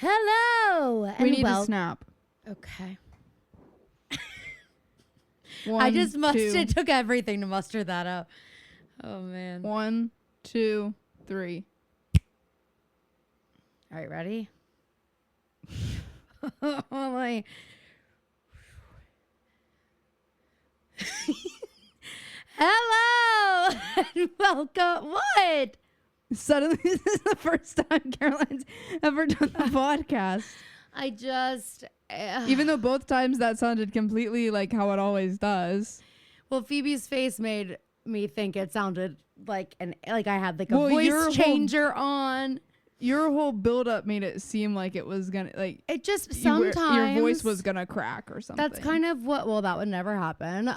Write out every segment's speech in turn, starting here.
Hello. We need to snap. Okay. One, It took everything to muster that up. Oh, man. 1, 2, 3. All right, ready? Oh, my. Hello. And welcome. What? Suddenly, this is the first time Caroline's ever done the podcast. I just... Even though both times that sounded completely like how it always does. Well, Phoebe's face made me think it sounded like I had like a voice changer on. Your whole build-up made it seem like it was gonna it just sometimes your voice was gonna crack or something. That's kind of what. Well, that would never happen.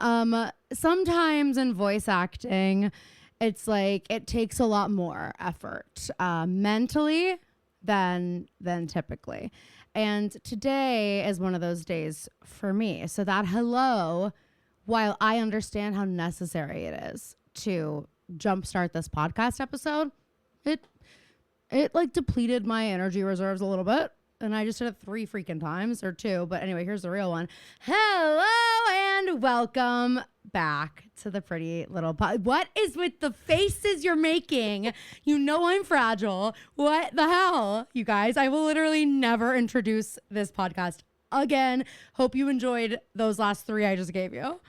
Sometimes in voice acting, it's like it takes a lot more effort mentally than typically. And today is one of those days for me. So that hello, while I understand how necessary it is to jumpstart this podcast episode, it like depleted my energy reserves a little bit. And I just did it 3 freaking times or 2. But anyway, here's the real one. Hello and welcome back to the pretty little pod. What is with the faces you're making? You know I'm fragile. What the hell, you guys? I will literally never introduce this podcast again. Hope you enjoyed those last 3 I just gave you.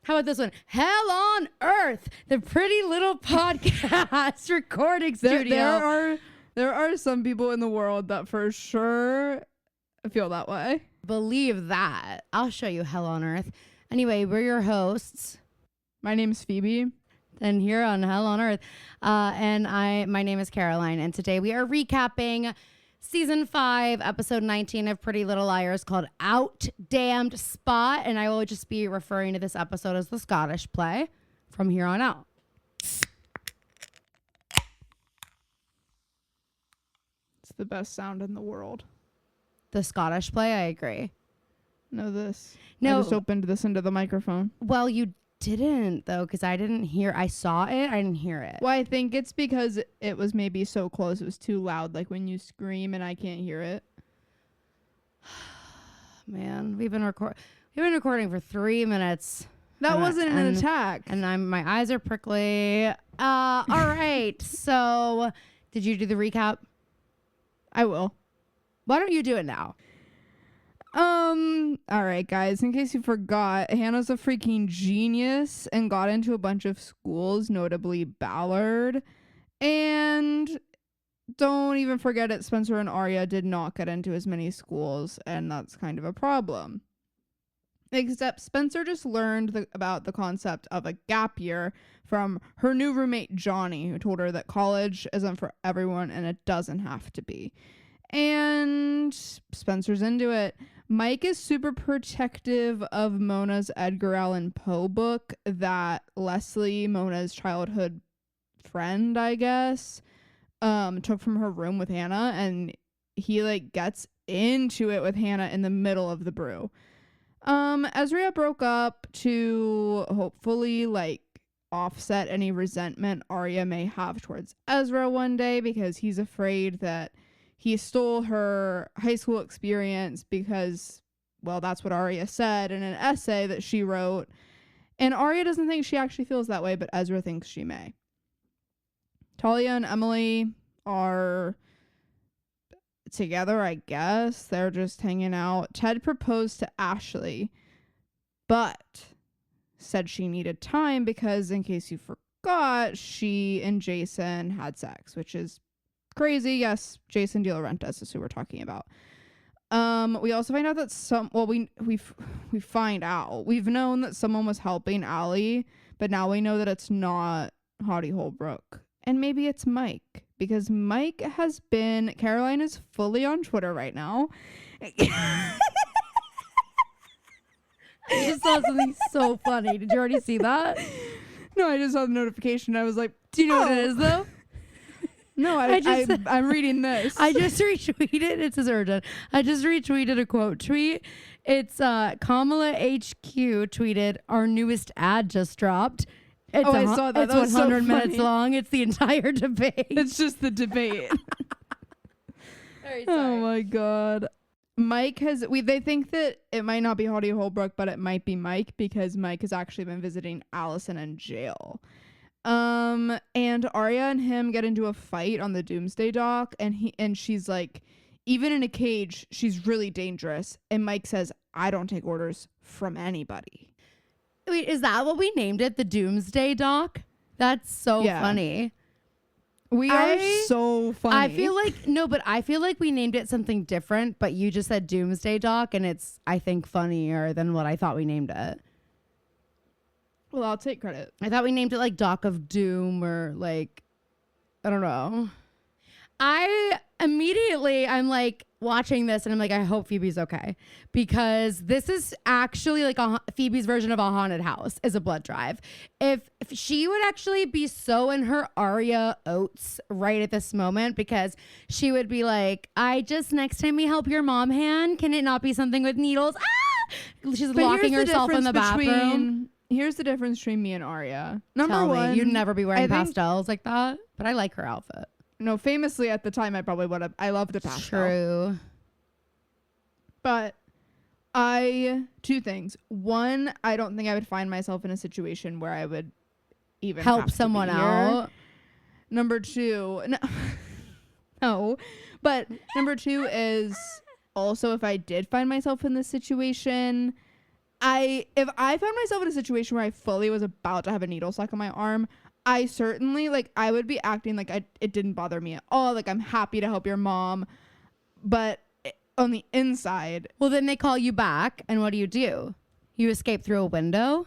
How about this one? Hell on Earth, the pretty little podcast recording studio. There are some people in the world that for sure feel that way. Believe that. I'll show you Hell on Earth. Anyway, we're your hosts. My name's Phoebe. And here on Hell on Earth. My name is Caroline. And today we are recapping Season 5, Episode 19 of Pretty Little Liars called Out Damned Spot. And I will just be referring to this episode as the Scottish play from here on out. It's the best sound in the world. The Scottish play, I agree. No, this. No. I just opened this into the microphone. Well, you didn't, though, because I didn't hear. I saw it. I didn't hear it. Well, I think it's because it was maybe so close. It was too loud, like when you scream and I can't hear it. Man, we've been recording for 3 minutes. That wasn't an attack. And my eyes are prickly. All right. So, did you do the recap? I will. Why don't you do it now? All right, guys, in case you forgot, Hannah's a freaking genius and got into a bunch of schools, notably Ballard. And don't even forget it, Spencer and Arya did not get into as many schools, and that's kind of a problem. Except Spencer just learned about the concept of a gap year from her new roommate, Johnny, who told her that college isn't for everyone and it doesn't have to be. And Spencer's into it. Mike is super protective of Mona's Edgar Allan Poe book that Leslie, Mona's childhood friend, I guess, took from her room with Hannah, and he like gets into it with Hannah in the middle of the brew. Ezra broke up to hopefully like offset any resentment Arya may have towards Ezra one day, because he's afraid that he stole her high school experience because, well, that's what Arya said in an essay that she wrote. And Arya doesn't think she actually feels that way, but Ezra thinks she may. Talia and Emily are together, I guess. They're just hanging out. Ted proposed to Ashley, but said she needed time because, in case you forgot, she and Jason had sex, which is crazy. Yes, Jason De Laurentiis is who we're talking about. We also find out that we find out. We've known that someone was helping Allie, but now we know that it's not Hottie Holbrook. And maybe it's Mike, because Mike has been... Caroline is fully on Twitter right now. I just saw something so funny. Did you already see that? No, I just saw the notification. I was like, do you know what it is, though? No, I'm reading this. I just retweeted. It says urgent. I just retweeted a quote tweet. It's Kamala HQ tweeted, "Our newest ad just dropped." I saw that. It's that was 100 so minutes funny. long. It's the entire debate. It's just the debate. Sorry. Oh my god. Mike has they think that it might not be Hottie Holbrook, but it might be Mike because Mike has actually been visiting Allison in jail. And Arya and him get into a fight on the Doomsday Dock, and she's like, even in a cage, she's really dangerous. And Mike says, I don't take orders from anybody. Wait, is that what we named it? The Doomsday Dock? That's so funny. We are so funny. I feel like we named it something different, but you just said Doomsday Dock, and it's, I think, funnier than what I thought we named it. Well, I'll take credit. I thought we named it like Dock of Doom or like, I don't know. I'm like watching this and I'm like, I hope Phoebe's okay, because this is actually like Phoebe's version of a haunted house is a blood drive. If she would actually be so in her Arya oats right at this moment, because she would be like, next time we help your mom hand, can it not be something with needles? She's locking herself in the bathroom. Here's the difference between me and Arya. Number one, you'd never be wearing pastels like that, but I like her outfit. No, famously at the time, I probably would have. I loved a pastel. True. But two things. One, I don't think I would find myself in a situation where I would even help someone out. Number two, no. But number two is also, if I did find myself in this situation, if I found myself in a situation where I fully was about to have a needle stuck in my arm, I certainly, like, I would be acting like it didn't bother me at all. Like, I'm happy to help your mom. But on the inside... Well, then they call you back, and what do? You escape through a window?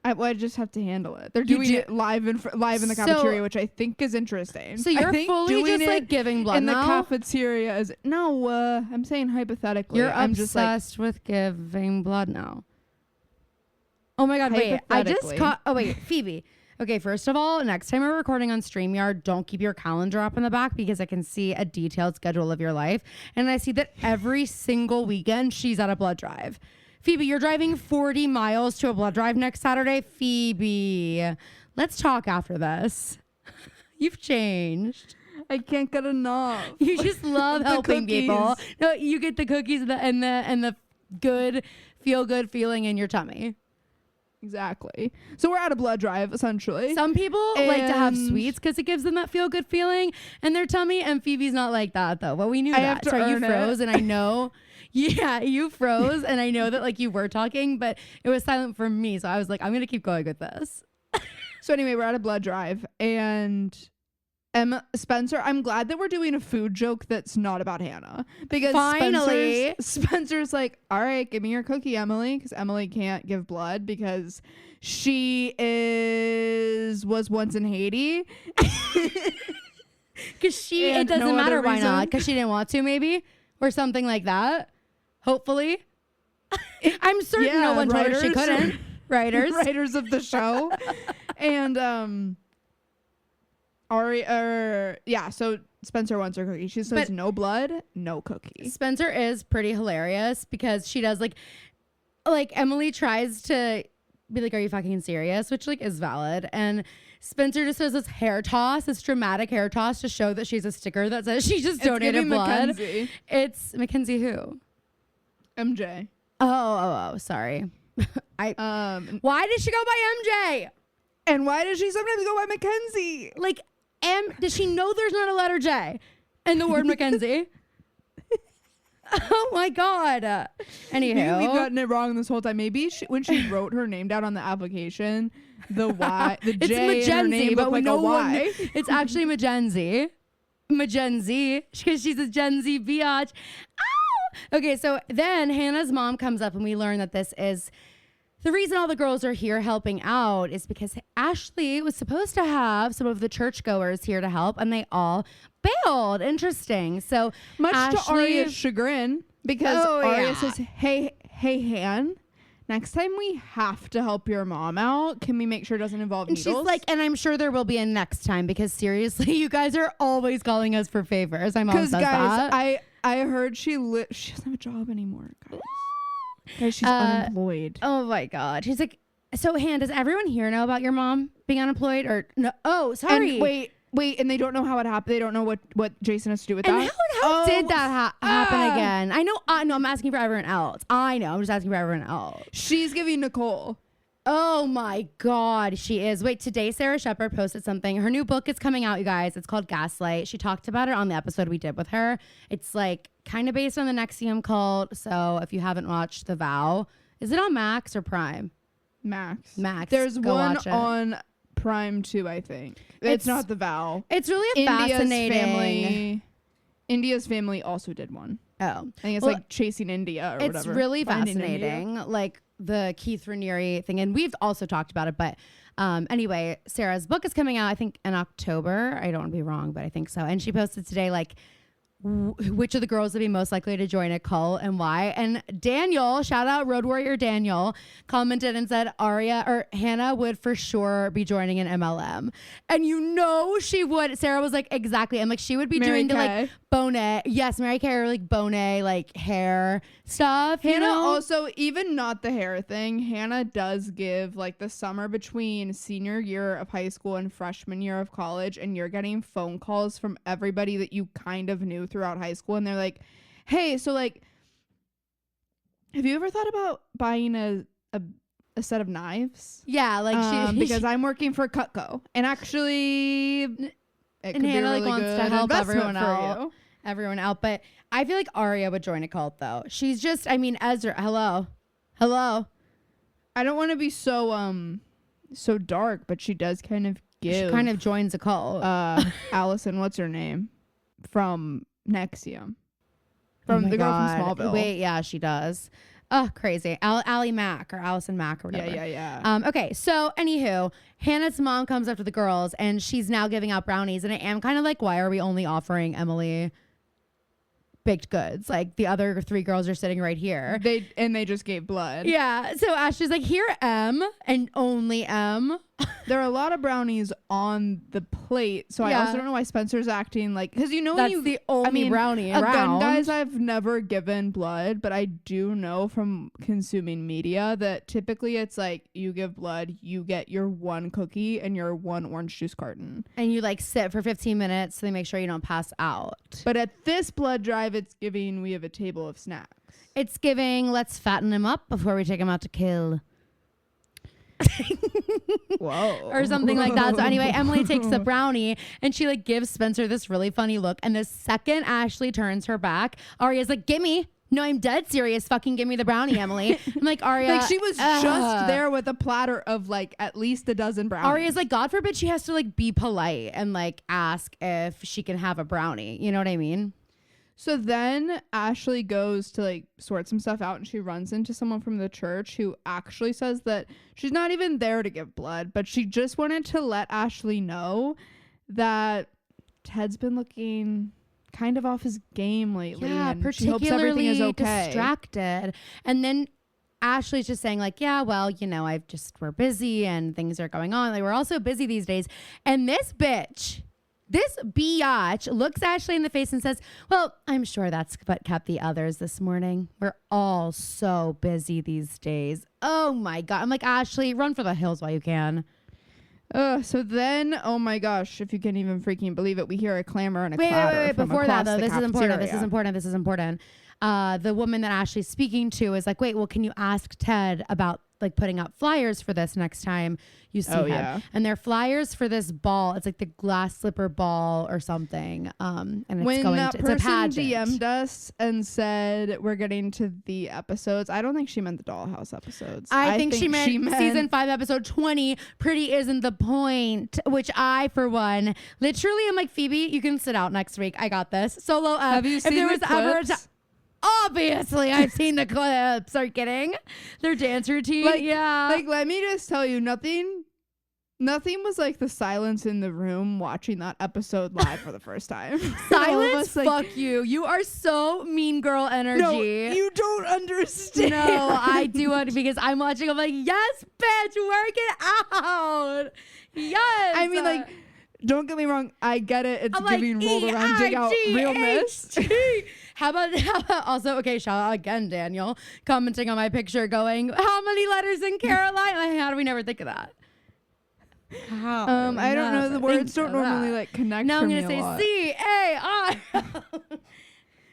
I just have to handle it. They're doing it live in the cafeteria, which I think is interesting. So you're fully just, like, giving blood in now? The cafeteteria is... No, I'm saying hypothetically. You're I'm obsessed just, with giving blood now. Oh, my God, wait. I just caught... Oh, wait, Phoebe... Okay, first of all, next time we're recording on StreamYard, don't keep your calendar up in the back, because I can see a detailed schedule of your life. And I see that every single weekend she's at a blood drive. Phoebe, you're driving 40 miles to a blood drive next Saturday. Phoebe, let's talk after this. You've changed. I can't get enough. You just love helping people. No, you get the cookies and the good, feel good feeling in your tummy. Exactly. So we're at a blood drive, essentially. Some people like to have sweets because it gives them that feel good feeling in their tummy, and Phoebe's not like that, though. Well, we knew that. Sorry, you froze, and I know. Yeah, you froze, and I know that, like, you were talking, but it was silent for me, so I was like, I'm gonna keep going with this. So anyway, we're at a blood drive, and Spencer, I'm glad that we're doing a food joke that's not about Hannah, because finally Spencer's like, all right, give me your cookie, Emily, because Emily can't give blood because she was once in Haiti. Because it doesn't matter why not, because she didn't want to, maybe, or something like that. Hopefully. I'm certain no one told her she couldn't. Writers of the show. And so Spencer wants her cookie. She says no blood, no cookie. Spencer is pretty hilarious because she does like Emily tries to be like, are you fucking serious? Which, like, is valid. And Spencer just does this dramatic hair toss to show that she's a sticker that says she just donated blood. Mackenzie. It's Mackenzie who? MJ. Oh, sorry. Why did she go by MJ? And why does she sometimes go by Mackenzie? Like, does she know there's not a letter J in the word Mackenzie? Oh my God. Anywho. Maybe we've gotten it wrong this whole time. Maybe when she wrote her name down on the application, the Y, the J it's in her name but looked like a Y. It's actually Magenzi. Because she's a Gen Z biatch. Ow! Okay, so then Hannah's mom comes up and we learn that this is... The reason all the girls are here helping out is because Ashley was supposed to have some of the churchgoers here to help, and they all bailed. Interesting. So much to Arya's chagrin, because Arya says, hey, Han, next time we have to help your mom out, can we make sure it doesn't involve needles? She's like, and I'm sure there will be a next time, because seriously, you guys are always calling us for favors. My mom says guys, that. I heard she doesn't have a job anymore, guys. Guys, she's unemployed. Oh my God. She's like, so Han, does everyone here know about your mom being unemployed, or no? Oh, sorry. And wait, and they don't know how it happened. They don't know what Jason has to do with that. And how How did that happen again? I know. I'm asking for everyone else. I know. I'm just asking for everyone else. She's giving Nicole. Oh my God, she is. Wait, today Sarah Shepard posted something. Her new book is coming out, you guys. It's called Gaslight. She talked about it on the episode we did with her. It's like kind of based on the NXIVM cult. So if you haven't watched The Vow, is it on Max or Prime? Max. Go There's one watch it. on Prime too, I think. It's not The Vow. It's really a fascinating. India's Family also did one. Oh, I think it's like Chasing India or whatever. It's really Finding fascinating, India. like the Keith Raniere thing, and we've also talked about it. But anyway, Sarah's book is coming out, I think, in October. I don't want to be wrong, but I think so. And she posted today, like, which of the girls would be most likely to join a cult and why. And Daniel, shout out Road Warrior Daniel, commented and said Hannah would for sure be joining an MLM. And you know she would. Sarah was like, exactly. And like she would be doing the like Bonet. Yes, Mary Kay, or like Bonet, like hair stuff. Hannah also, even not the hair thing, Hannah does give like the summer between senior year of high school and freshman year of college, and you're getting phone calls from everybody that you kind of knew throughout high school, and they're like, hey, so like, have you ever thought about buying a set of knives? Yeah, like because I'm working for Cutco, and actually it could Hannah be a like really wants good to help investment for you. everyone out. But I feel like Aria would join a cult though. She's just, I mean, Ezra, hello. I don't want to be so dark, but she does kind of give. She kind of joins a cult. Allison, what's her name? From NXIVM. From the girl from Smallville. Wait, yeah, she does. Oh, crazy. Allie Mack or Allison Mack or whatever. Yeah. Okay, so anywho, Hannah's mom comes up to the girls and she's now giving out brownies. And I am kind of like, why are we only offering Emily baked goods? Like the other three girls are sitting right here. They just gave blood. Yeah. So Ashley's like, here, M, and only M. There are a lot of brownies on the plate, so I also don't know why Spencer's acting like, because that's the only brownie around. Again, guys, I've never given blood, but I do know from consuming media that typically it's like you give blood, you get your one cookie and your one orange juice carton, and you like sit for 15 minutes so they make sure you don't pass out. But at this blood drive, it's giving we have a table of snacks. It's giving let's fatten him up before we take him out to kill. Whoa. Or something like that. So anyway, Emily takes the brownie and she like gives Spencer this really funny look. And the second Ashley turns her back, Aria's like, gimme. No, I'm dead serious. Fucking give me the brownie, Emily. I'm like, Aria. Like she was just there with a platter of like at least a dozen brownies. Aria's like, God forbid she has to like be polite and like ask if she can have a brownie. You know what I mean? So then Ashley goes to like sort some stuff out and she runs into someone from the church who actually says that she's not even there to give blood, but she just wanted to let Ashley know that Ted's been looking kind of off his game lately. Yeah, and particularly she hopes everything is okay. Distracted. And then Ashley's just saying like, yeah, well, you know, we're busy and things are going on. Like we're also busy these days. And this biatch looks Ashley in the face and says, well, I'm sure that's what kept the others this morning. We're all so busy these days. Oh my God. I'm like, Ashley, run for the hills while you can. So then, oh my gosh, if you can even freaking believe it, we hear a clamor and a clatter. Wait. From Before that, though, this is important. This is important. The woman that Ashley's speaking to is like, wait, well, can you ask Ted about like putting out flyers for this next time you see him? Yeah. And they're flyers for this ball. It's like the glass slipper ball or something. And it's when going that to, it's a person pageant. DM'd us and said we're getting to the episodes, I don't think she meant the Dollhouse episodes. I think she meant season 5 episode 20. Pretty isn't the point, which I, for one, literally am like, Phoebe, you can sit out next week. I got this. Solo. Have you seen the clips? Obviously, I've seen the clips. Are you kidding? Their dance routine. Like, yeah. Like, let me just tell you, nothing was like the silence in the room watching that episode live for the first time. Silence? Fuck you. You are so mean girl energy. No, you don't understand. No, I do because I'm watching. I'm like, yes, bitch, work it out. Yes. I mean, like, don't get me wrong. I get it. It's I'm giving like, rolled around, dig out realness. How about also, okay, shout out again, Daniel, commenting on my picture going, how many letters in Caroline? Like, how do we never think of that? How? I don't know. The words don't normally like connect. Now for I'm me going to say a lot. C-A-I.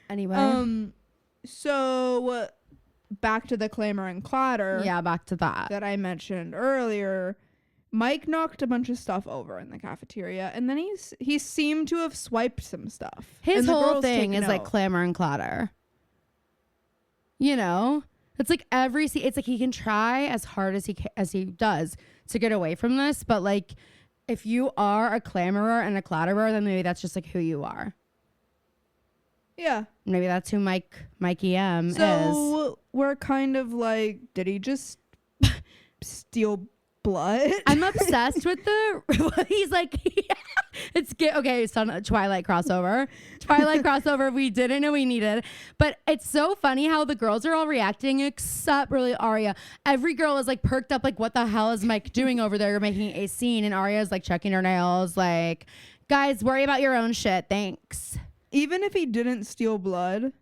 Anyway. So back to the clamor and clatter. Yeah, back to that I mentioned earlier. Mike knocked a bunch of stuff over in the cafeteria, and then he seemed to have swiped some stuff. His and the whole girls thing take is like note. clamor and clatter. You know, it's like it's like he can try as hard as he does to get away from this, but like if you are a clamorer and a clatterer, then maybe that's just like who you are. Yeah. Maybe that's who Mikey M is. So we're kind of like, did he just steal blood? I'm obsessed with he's like, okay, it's on a Twilight crossover we didn't know we needed, but it's so funny how the girls are all reacting except really Aria. Every girl is like perked up like, what the hell is Mike doing over there? You're making a scene. And Aria is like checking her nails like, guys, worry about your own shit, thanks. Even if he didn't steal blood,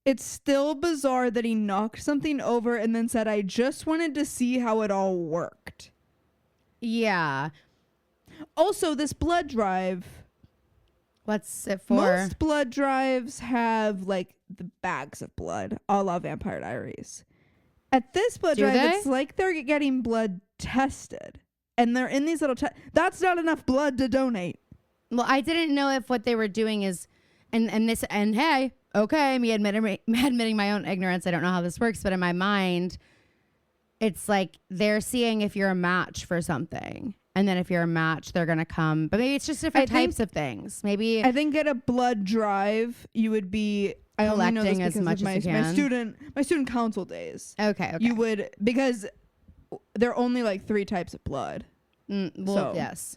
it's still bizarre that he knocked something over and then said, I just wanted to see how it all worked. Yeah. Also, this blood drive. What's it for? Most blood drives have like the bags of blood, a la Vampire Diaries. At this blood drive, it's like they're getting blood tested. And they're in these little that's not enough blood to donate. Well, I didn't know if what they were doing is, and hey, okay, me admitting my own ignorance. I don't know how this works, but in my mind, it's like they're seeing if you're a match for something. And then if you're a match, they're going to come. But maybe it's just different types of things. Maybe I think at a blood drive, you would be collecting as much as you can. My student council days. Okay. You would, because there are only like 3 types of blood. Yes.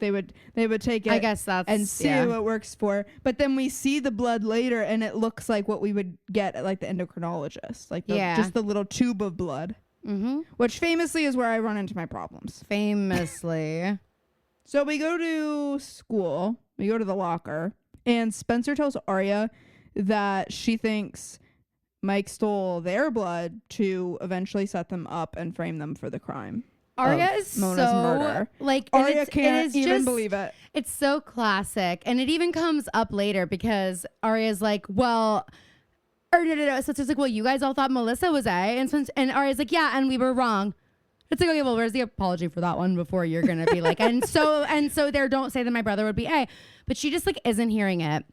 They would take it, I guess that's, and see what it works for. But then we see the blood later, and it looks like what we would get at like the endocrinologist, like just the little tube of blood, which famously is where I run into my problems. Famously. So we go to school, we go to the locker, and Spencer tells Arya that she thinks Mike stole their blood to eventually set them up and frame them for the crime. Arya is Mona's murder. Like, Arya can't even believe it. It's so classic, and it even comes up later because Arya's like, well, or no. So it's like, well, you guys all thought Melissa was A, and Arya's like, yeah, and we were wrong. It's like, okay, well, where's the apology for that one before you're gonna be like, and so there, don't say that my brother would be A, but she just like isn't hearing it.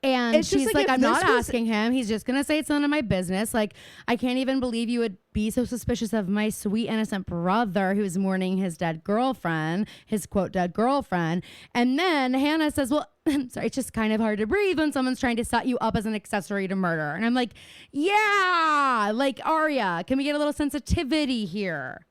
And it's she's like, I'm not asking him. He's just going to say it's none of my business. Like, I can't even believe you would be so suspicious of my sweet, innocent brother who's mourning his dead girlfriend, his quote, dead girlfriend. And then Hannah says, well, I'm sorry, it's just kind of hard to breathe when someone's trying to set you up as an accessory to murder. And I'm like, yeah, like Arya, can we get a little sensitivity here?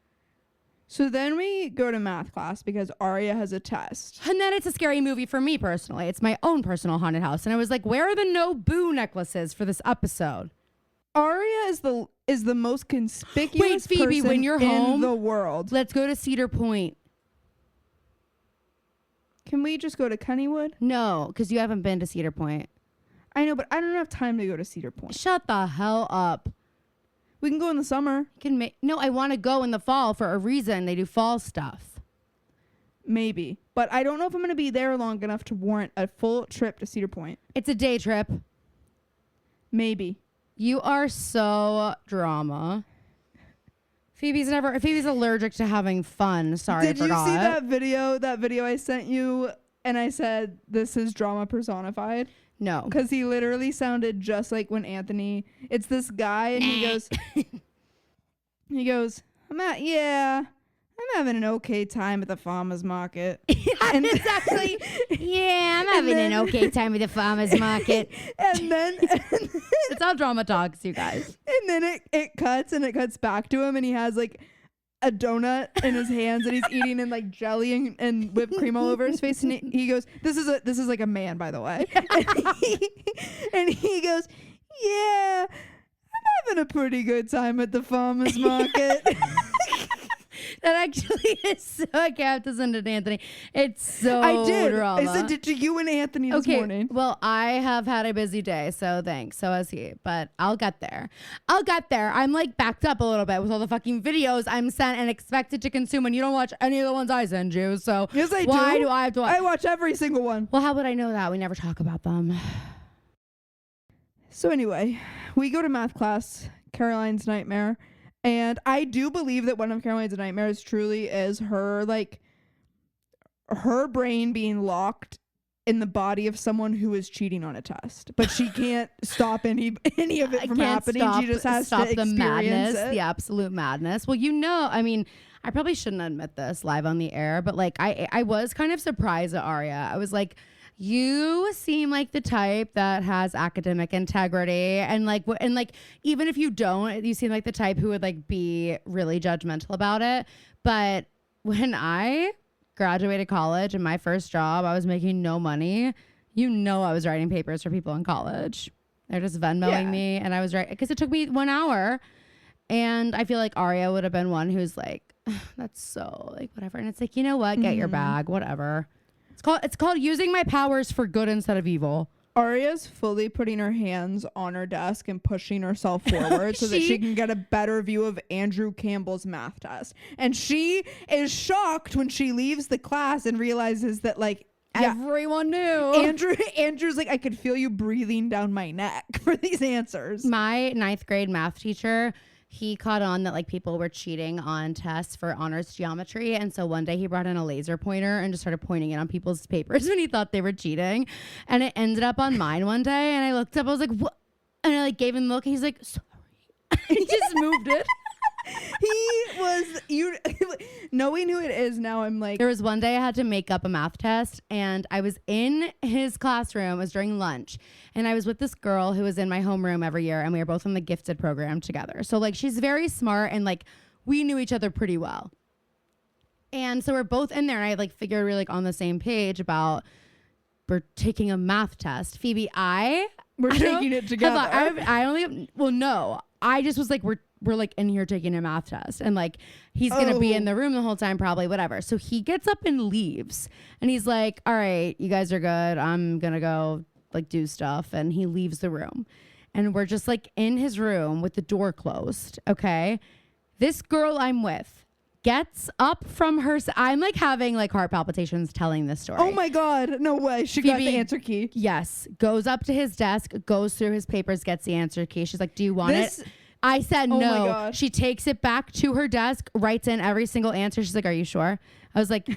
So then we go to math class because Arya has a test. And then it's a scary movie for me personally. It's my own personal haunted house. And I was like, where are the no boo necklaces for this episode? Arya is the most conspicuous Phoebe, person when you're home, in the world. Let's go to Cedar Point. Can we just go to Kennywood? No, because you haven't been to Cedar Point. I know, but I don't have time to go to Cedar Point. Shut the hell up. We can go in the summer. No, I want to go in the fall for a reason. They do fall stuff. Maybe. But I don't know if I'm going to be there long enough to warrant a full trip to Cedar Point. It's a day trip. Maybe. You are so drama. Phoebe's allergic to having fun. Sorry, Did you see that video? That video I sent you, and I said, this is drama personified? No. Because he literally sounded just like when Anthony... It's this guy, and he goes, I'm having an okay time at the farmer's market. And it's actually, I'm having an okay time at the farmer's market. And then... It's how drama talks, you guys. And then it cuts back to him, and he has like a donut in his hands, and he's eating and like jelly and whipped cream all over his face. And he goes, this is like a man, by the way. And he goes, yeah, I'm having a pretty good time at the farmer's market. That actually is so. I have to send it to Anthony. It's so I did. drama. I sent it to you and Anthony this morning. Well, I have had a busy day, so thanks. So has he. But I'll get there. I'm like backed up a little bit with all the fucking videos I'm sent and expected to consume, and you don't watch any of the ones I send you. So yes, I why do. do I have to watch? I watch every single one. Well, how would I know that? We never talk about them. So anyway, we go to math class, Caroline's nightmare. And I do believe that one of Caroline's nightmares truly is her, like, her brain being locked in the body of someone who is cheating on a test. But she can't stop any of it from happening. She just has to experience the madness, it. the absolute madness. Well, I mean, I probably shouldn't admit this live on the air, but like I was kind of surprised at Aria. I was like, you seem like the type that has academic integrity, and like even if you don't, you seem like the type who would like be really judgmental about it. But when I graduated college and my first job, I was making no money. I was writing papers for people in college. They're just Venmoing me, and I was writing because it took me 1 hour. And I feel like Aria would have been one who's like, that's so like whatever. And it's like, you know what? Get your bag, whatever. It's called using my powers for good instead of evil. Aria's fully putting her hands on her desk and pushing herself forward so that she can get a better view of Andrew Campbell's math test. And she is shocked when she leaves the class and realizes that like everyone knew. Andrew's like, I could feel you breathing down my neck for these answers. My 9th grade math teacher, he caught on that like people were cheating on tests for honors geometry. And so one day he brought in a laser pointer and just started pointing it on people's papers when he thought they were cheating. And it ended up on mine one day. And I looked up, I was like, what? And I like gave him the look. He's like, sorry. He just moved it. Knowing who it is now, I'm like, there was one day I had to make up a math test, and I was in his classroom. It was during lunch, and I was with this girl who was in my homeroom every year, and we were both in the gifted program together. So like she's very smart, and like we knew each other pretty well. And so we're both in there, and I like figured we're like on the same page about we're taking a math test. Phoebe, we're taking it together. I just was like, we're like in here taking a math test, and like he's gonna be in the room the whole time, probably, whatever. So he gets up and leaves, and he's like, all right, you guys are good, I'm gonna go like do stuff. And he leaves the room, and we're just like in his room with the door closed. Okay, this girl I'm with gets up from her I'm like having like heart palpitations telling this story. Oh my god, no way. She got the answer key. Yes, goes up to his desk, goes through his papers, gets the answer key. She's like, do you want it? I said no. She takes it back to her desk, writes in every single answer. She's like, are you sure? I was like,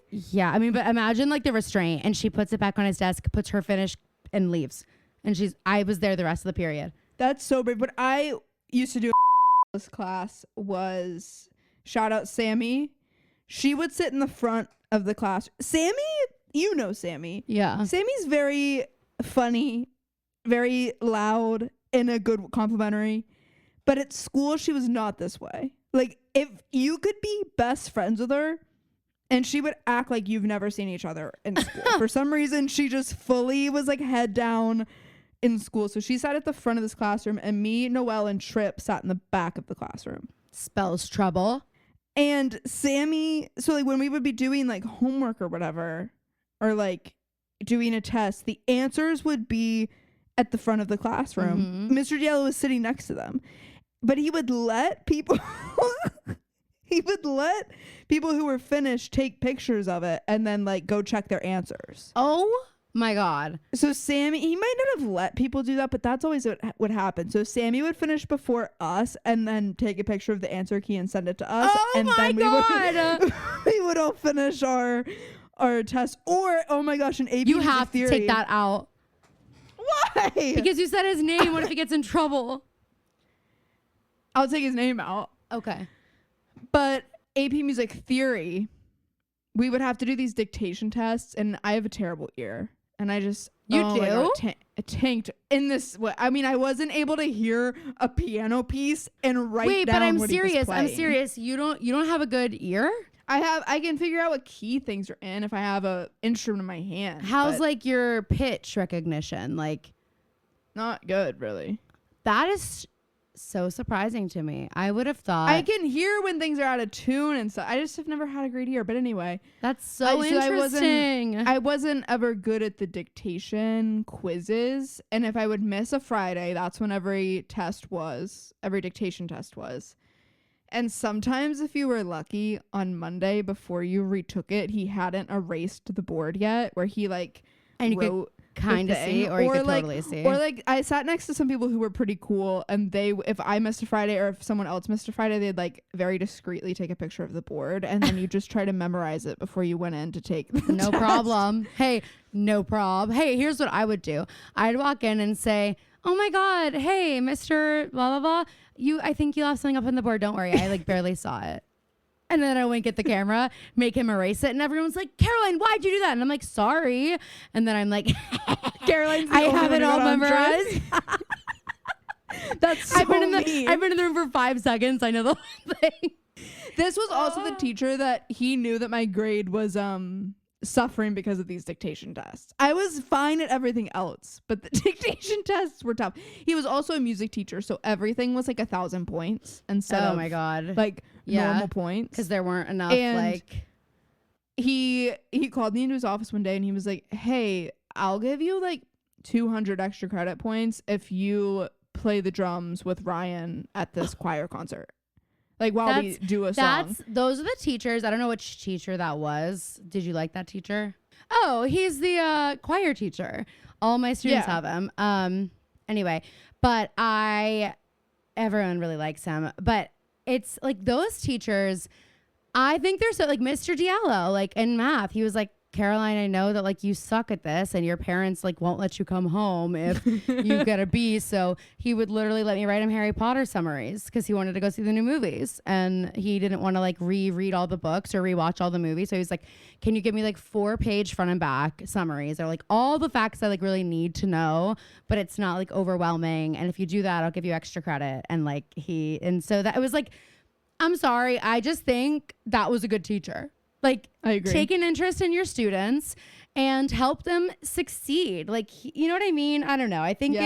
yeah. I mean, but imagine like the restraint. And she puts it back on his desk, puts her finish, and leaves. And I was there the rest of the period. That's so brave. What I used to do in this class was, shout out Sammy. She would sit in the front of the class. Sammy, you know Sammy. Yeah. Sammy's very funny, very loud, and a good complimentary. But at school, she was not this way. Like, if you could be best friends with her, and she would act like you've never seen each other in school. For some reason, she just fully was like head down in school. So she sat at the front of this classroom, and me, Noelle, and Trip sat in the back of the classroom. Spells trouble. And Sammy, so like when we would be doing like homework or whatever, or like doing a test, the answers would be at the front of the classroom. Mr. Diallo was sitting next to them. But he would let people who were finished take pictures of it and then like go check their answers. Oh my God. So Sammy, he might not have let people do that, but that's always what would happen. So Sammy would finish before us and then take a picture of the answer key and send it to us. Oh and my then God. we would all finish our test. Or, oh my gosh, an AP You have to take that out. Why? Because you said his name. What if he gets in trouble? I'll take his name out. Okay. But AP Music Theory, we would have to do these dictation tests, and I have a terrible ear. And I just... You do? Tanked in this way. I mean, I wasn't able to hear a piano piece and write down but I'm what he was serious. playing. I'm serious. You don't have a good ear? I can figure out what key things are in if I have a instrument in my hand. How's like your pitch recognition? Like, not good, really. that is so surprising to me. I would have thought. I can hear when things are out of tune and stuff. I just have never had a great ear. But anyway, that's so interesting. I wasn't ever good at the dictation quizzes. And if I would miss a Friday, that's when every dictation test was. And sometimes if you were lucky on Monday before you retook it, he hadn't erased the board yet, where he like and wrote kind of see, or you could totally see. Or like I sat next to some people who were pretty cool, and if I missed a Friday or if someone else missed a Friday, they'd like very discreetly take a picture of the board, and then you just try to memorize it before you went in to take the no test. problem. Hey, no prob. Hey, here's what I would do. I'd walk in and say, oh my God, hey, Mr. blah, blah, blah. I think you left something up on the board. Don't worry. I like barely saw it. And then I wink at the camera, make him erase it. And everyone's like, Caroline, why'd you do that? And I'm like, sorry. And then I'm like, Caroline's I have it all memorized. That's so I've been in the room for 5 seconds. I know the whole thing. This was also the teacher that he knew that my grade was suffering because of these dictation tests. I was fine at everything else, but the dictation tests were tough. He was also a music teacher, so everything was like 1,000 points instead of my God, like normal points, because there weren't enough. And like he called me into his office one day and he was like, hey, I'll give you like 200 extra credit points if you play the drums with Ryan at this choir concert. Like while we do a song. Those are the teachers. I don't know which teacher that was. Did you like that teacher? Oh, he's the choir teacher. All my students have him. Anyway, but everyone really likes him. But it's like those teachers, I think they're so like Mr. Diallo, like in math, he was like, Caroline, I know that like you suck at this and your parents like won't let you come home if you get a B. So he would literally let me write him Harry Potter summaries because he wanted to go see the new movies and he didn't want to like reread all the books or rewatch all the movies. So he's like, can you give me like 4-page front and back summaries? They're like all the facts I like really need to know, but it's not like overwhelming. And if you do that, I'll give you extra credit. And like so that it was like, I'm sorry. I just think that was a good teacher. Like, I agree. Take an interest in your students and help them succeed. Like, you know what I mean? I don't know. I think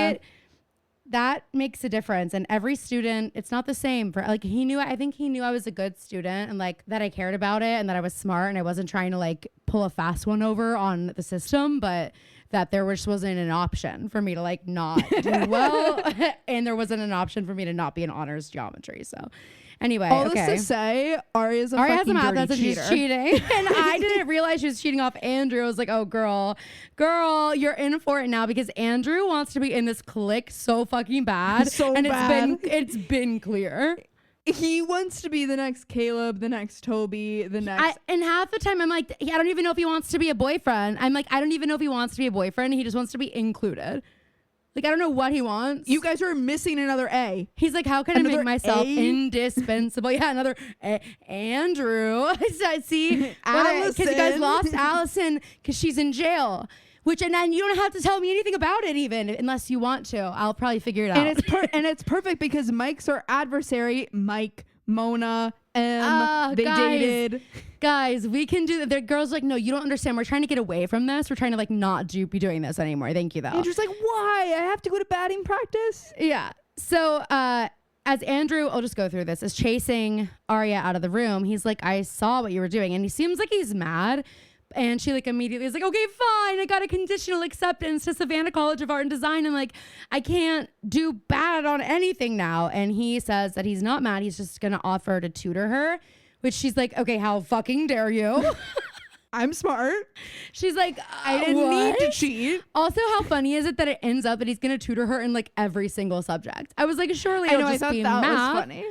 that makes a difference. And every student, it's not the same for like, I think he knew I was a good student and like that I cared about it and that I was smart and I wasn't trying to like pull a fast one over on the system, but that there just wasn't an option for me to like not do well. And there wasn't an option for me to not be in honors geometry. So anyway, all this to say, Aria's a fucking dirty cheater. She's cheating. And I didn't realize she was cheating off Andrew. I was like, oh, girl, you're in for it now because Andrew wants to be in this clique so fucking bad. It's been clear. He wants to be the next Caleb, the next Toby, the next. And half the time I'm like, I don't even know if he wants to be a boyfriend. I'm like, I don't even know if he wants to be a boyfriend. He just wants to be included. Like, I don't know what he wants. You guys are missing another A. He's like, how can I make myself indispensable? Yeah, another A. Andrew. See? Because you guys lost Allison because she's in jail. And then you don't have to tell me anything about it even, unless you want to. I'll probably figure it out. And it's perfect because Mike's our adversary. Mike, Mona, they dated. Guys, we can do that. The girls like, no, you don't understand. We're trying to get away from this. We're trying to like not be doing this anymore. Thank you though. Andrew's like, why? I have to go to batting practice. Yeah. So as Andrew, I'll just go through this, is chasing Aria out of the room. He's like, I saw what you were doing. And he seems like he's mad. And she like immediately is like, okay, fine. I got a conditional acceptance to Savannah College of Art and Design. And like, I can't do bad on anything now. And he says that he's not mad. He's just going to offer to tutor her, which she's like, okay, how fucking dare you? I'm smart. She's like, I didn't need to cheat. Also, how funny is it that it ends up that he's going to tutor her in like every single subject? I was like, surely it'll just be math. Was funny.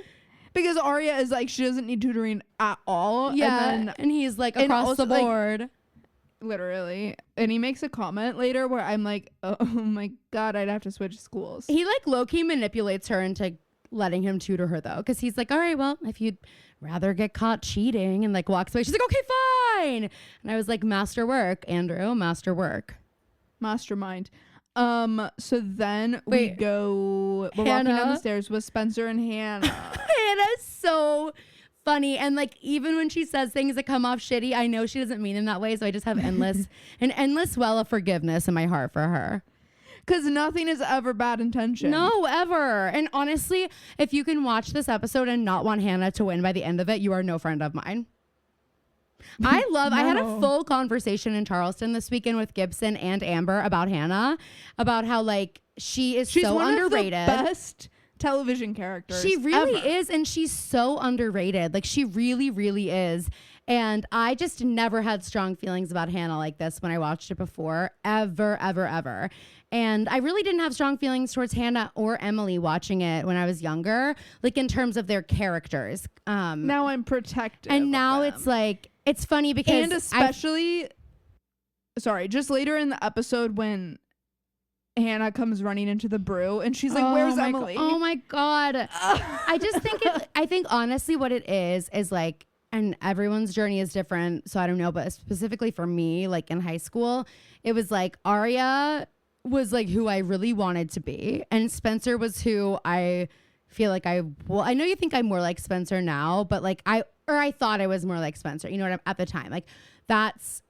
Because Aria is like, she doesn't need tutoring at all. Yeah. And he's like across the board. Like, literally. And he makes a comment later where I'm like, oh my God, I'd have to switch schools. He like low-key manipulates her into letting him tutor her though. Because he's like, all right, well, if you'd rather get caught cheating, and like walks away. She's like, okay, fine. And I was like, masterwork, Andrew, masterwork. Mastermind. So then we're walking down the stairs with Spencer and Hannah. Hannah's so funny, and like even when she says things that come off shitty, I know she doesn't mean in that way, so I just have an endless well of forgiveness in my heart for her. Because nothing is ever bad intention. No, ever. And honestly, if you can watch this episode and not want Hannah to win by the end of it, you are no friend of mine. I had a full conversation in Charleston this weekend with Gibson and Amber about Hannah, about how like she's so one underrated. Of the best television characters. She really ever. is, and she's so underrated. Like she really, really is. And I just never had strong feelings about Hannah like this when I watched it before, ever, ever, ever. And I really didn't have strong feelings towards Hannah or Emily watching it when I was younger, like in terms of their characters. Now I'm protective. And now of them. it's like, it's funny because and especially, just later in the episode when Hannah comes running into the brew and she's like, "Where's Emily?" Oh my God. I just think I think honestly what it is like, and everyone's journey is different, so I don't know, but specifically for me, like in high school, it was like Aria was like who I really wanted to be, and Spencer was who I feel like I know you think I'm more like Spencer now, but like I thought I was more like Spencer, you know what I'm at the time, like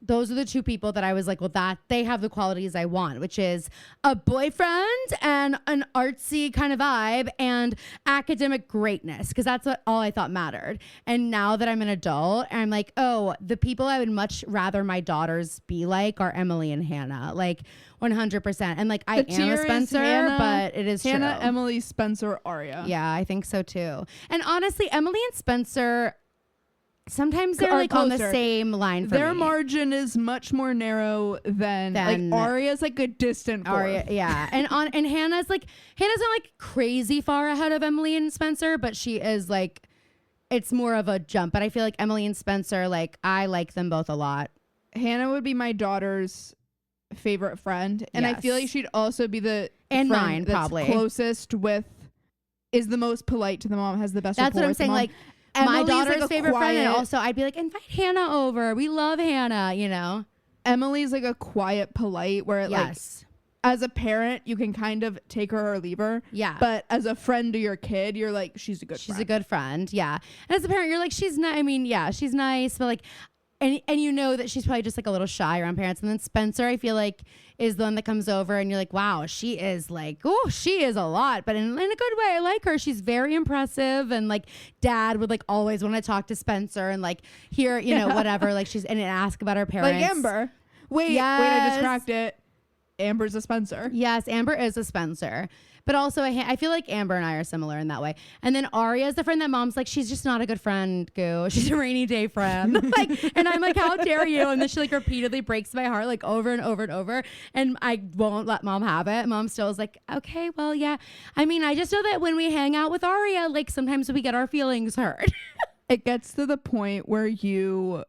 those are the two people that I was like, well, that they have the qualities I want, which is a boyfriend and an artsy kind of vibe and academic greatness, because that's all I thought mattered. And now that I'm an adult, I'm like, oh, the people I would much rather my daughters be like are Emily and Hannah, like 100%. And like I am a Spencer, Hannah, but it is Hannah, true. Emily, Spencer, Aria. Yeah, I think so too. And honestly, Emily and Spencer, sometimes they're are like on the closer. same line for Their me. margin is much more narrow than like Aria's like a distant Aria, fourth. yeah. And Hannah's not like crazy far ahead of Emily and Spencer, but she is like, it's more of a jump. But I feel like Emily and Spencer, like I like them both a lot. Hannah would be my daughter's favorite friend, and I feel like she'd also be the and friend mine that's probably closest with, is the most polite to the mom, has the best That's rapport what I'm with the saying. mom. Like Emily's my daughter's like favorite friend, and quiet- also I'd be like, invite Hannah over. We love Hannah, you know. Emily's like a quiet, polite, where like as a parent you can kind of take her or leave her. Yeah. But as a friend to your kid, you're like, she's a good friend. She's a good friend. Yeah. And as a parent, you're like, she's not, I mean, yeah, she's nice, but like, and you know that she's probably just like a little shy around parents. And then Spencer, I feel like, is the one that comes over and you're like, wow, she is like, oh, she is a lot, but in a good way. I like her. She's very impressive. And like dad would like always want to talk to Spencer and like hear, you know, whatever, like she's and ask about her parents. Like Amber. Wait, I just cracked it. Amber's a Spencer. Yes, Amber is a Spencer. But also, I feel like Amber and I are similar in that way. And then Aria is the friend that mom's like, she's just not a good friend, Goo. She's a rainy day friend. Like, and I'm like, how dare you? And then she like repeatedly breaks my heart like over and over and over. And I won't let mom have it. Mom still is like, okay, well, yeah. I mean, I just know that when we hang out with Aria, like sometimes we get our feelings hurt. It gets to the point where you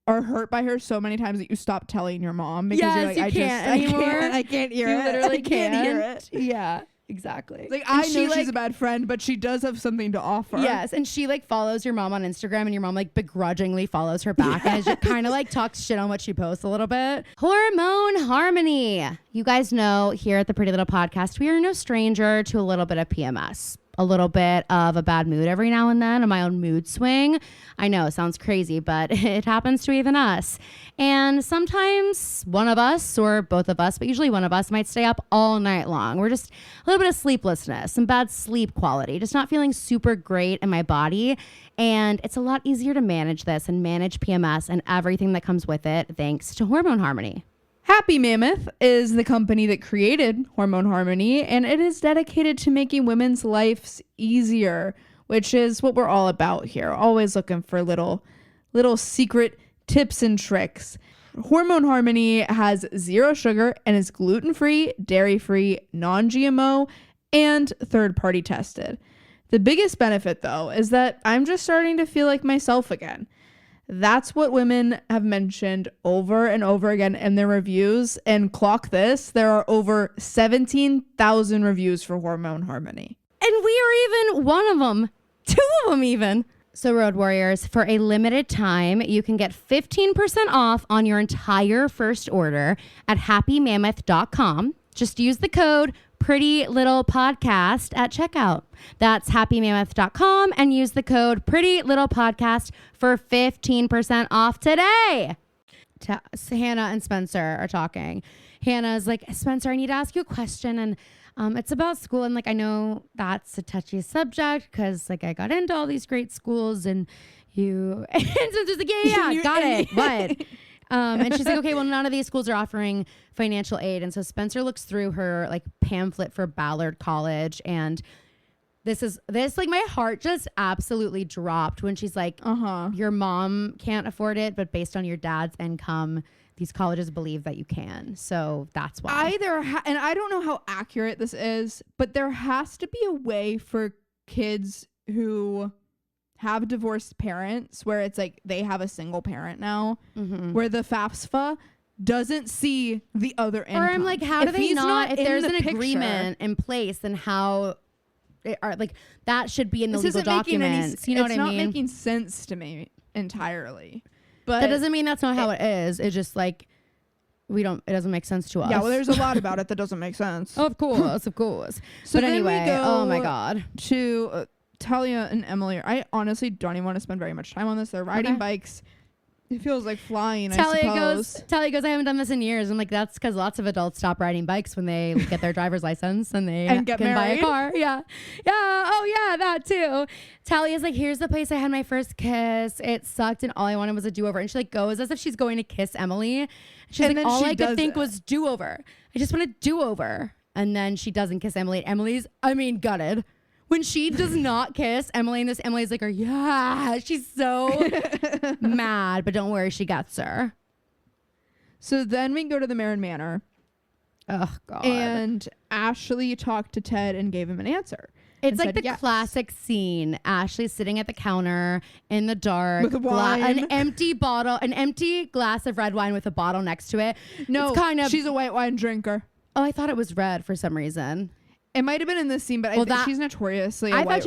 are hurt by her so many times that you stop telling your mom because you're like, I can't hear you it. literally I can't hear can't. it. Yeah, exactly. Like, And I she, know she's a bad friend, but she does have something to offer. Yes, and she like follows your mom on Instagram, and your mom like begrudgingly follows her back, and just kind of like talks shit on what she posts a little bit. Hormone harmony. You guys know here at the Pretty Little Podcast, we are no stranger to a little bit of PMS. A little bit of a bad mood every now and then, and my own mood swing. I know it sounds crazy, but it happens to even us. And sometimes one of us or both of us, but usually one of us might stay up all night long. We're just a little bit of sleeplessness, some bad sleep quality, just not feeling super great in my body. And it's a lot easier to manage this and manage PMS and everything that comes with it thanks to Hormone Harmony. Happy Mammoth is the company that created Hormone Harmony, and it is dedicated to making women's lives easier, which is what we're all about here. Always looking for little secret tips and tricks. Hormone Harmony has 0 sugar and is gluten-free, dairy-free, non-GMO, and third-party tested. The biggest benefit, though, is that I'm just starting to feel like myself again. That's what women have mentioned over and over again in their reviews. And clock this, there are over 17,000 reviews for Hormone Harmony. And we are even one of them. 2 of them even. So Road Warriors, for a limited time, you can get 15% off on your entire first order at happymammoth.com. Just use the code Pretty Little Podcast at checkout. That's happymammoth.com and use the code Pretty Little Podcast for 15% off today. Hannah and Spencer are talking. Hannah's like, Spencer, I need to ask you a question. And it's about school. And like, I know that's a touchy subject because like I got into all these great schools and you, and Spencer's like, yeah, got it. What? And she's like, okay, well, none of these schools are offering financial aid. And so Spencer looks through her like pamphlet for Ballard College. And this like my heart just absolutely dropped when she's like, your mom can't afford it, but based on your dad's income, these colleges believe that you can. So that's why. And I don't know how accurate this is, but there has to be a way for kids who have divorced parents where it's like they have a single parent now, where the FAFSA doesn't see the other income. Or I'm like, how do they not? If there's an picture, agreement in place, then how? Like that should be in the legal documents. You know what I mean? It's not making sense to me entirely. But that doesn't mean that's not how it is. It's just like it doesn't make sense to us. Yeah, well, there's a lot about it that doesn't make sense. Of course. So but anyway, oh my God. To Talia and Emily, I honestly don't even want to spend very much time on this. They're riding bikes. It feels like flying, I suppose. Talia goes, I haven't done this in years. I'm like, that's because lots of adults stop riding bikes when they get their driver's license and they and get can married. buy a car. Yeah. Oh yeah, that too. Talia's like, here's the place I had my first kiss. It sucked and all I wanted was a do-over. And she like goes as if she's going to kiss Emily. She's like, all I could think was do-over. I just want a do-over. And then she doesn't kiss Emily. Emily's, gutted. When she does not kiss Emily in this, Emily's like, yeah, she's so mad, but don't worry, she gets her. So then we go to the Marin Manor. Oh, God. And Ashley talked to Ted and gave him an answer. It's like the classic scene. Ashley sitting at the counter in the dark. With wine. An empty glass of red wine with a bottle next to it. No, it's kind of, she's a white wine drinker. Oh, I thought it was red for some reason. It might have been in this scene, but I think she's notoriously a white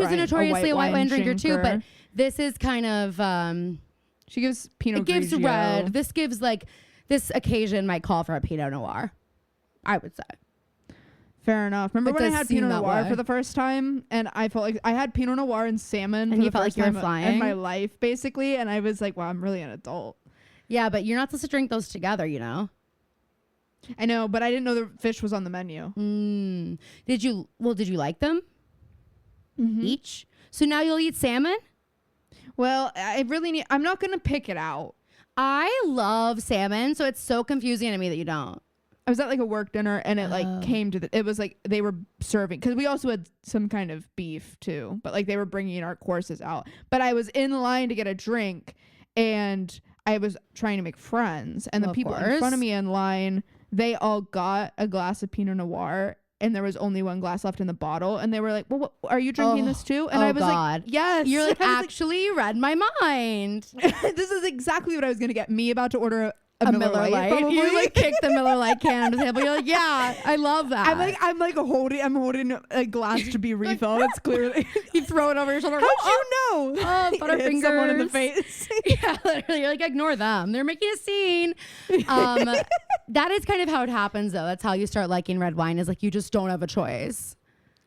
wine drinker too, but this is kind of... she gives Pinot Grigio. It gives red. This gives like... This occasion might call for a Pinot Noir, I would say. Fair enough. Remember when I had Pinot Noir for the first time? And I felt like I had Pinot Noir and salmon and for you the felt first like you time were flying in my life, basically. And I was like, wow, I'm really an adult. Yeah, but you're not supposed to drink those together, you know? I know, but I didn't know the fish was on the menu. Did you like them? Each? So now you'll eat salmon? Well, I'm not going to pick it out. I love salmon, so it's so confusing to me that you don't. I was at like a work dinner and it like came to it was like they were serving, because we also had some kind of beef too, but like they were bringing our courses out. But I was in line to get a drink and I was trying to make friends, and the people in front of me in line, they all got a glass of Pinot Noir and there was only one glass left in the bottle, and they were like, well, are you drinking this too? And I was like, yes. You're like, actually, you read my mind. This is exactly what I was going to get. Me about to order a Miller Lite. You like kick the Miller Lite can to the table. You're like, yeah, I love that. I'm holding a glass to be refilled. It's clearly you throw it over your shoulder. How'd you know? Butterfingers. Someone in the face. Yeah, literally. You're like, ignore them. They're making a scene. That is kind of how it happens, though. That's how you start liking red wine. Is like you just don't have a choice.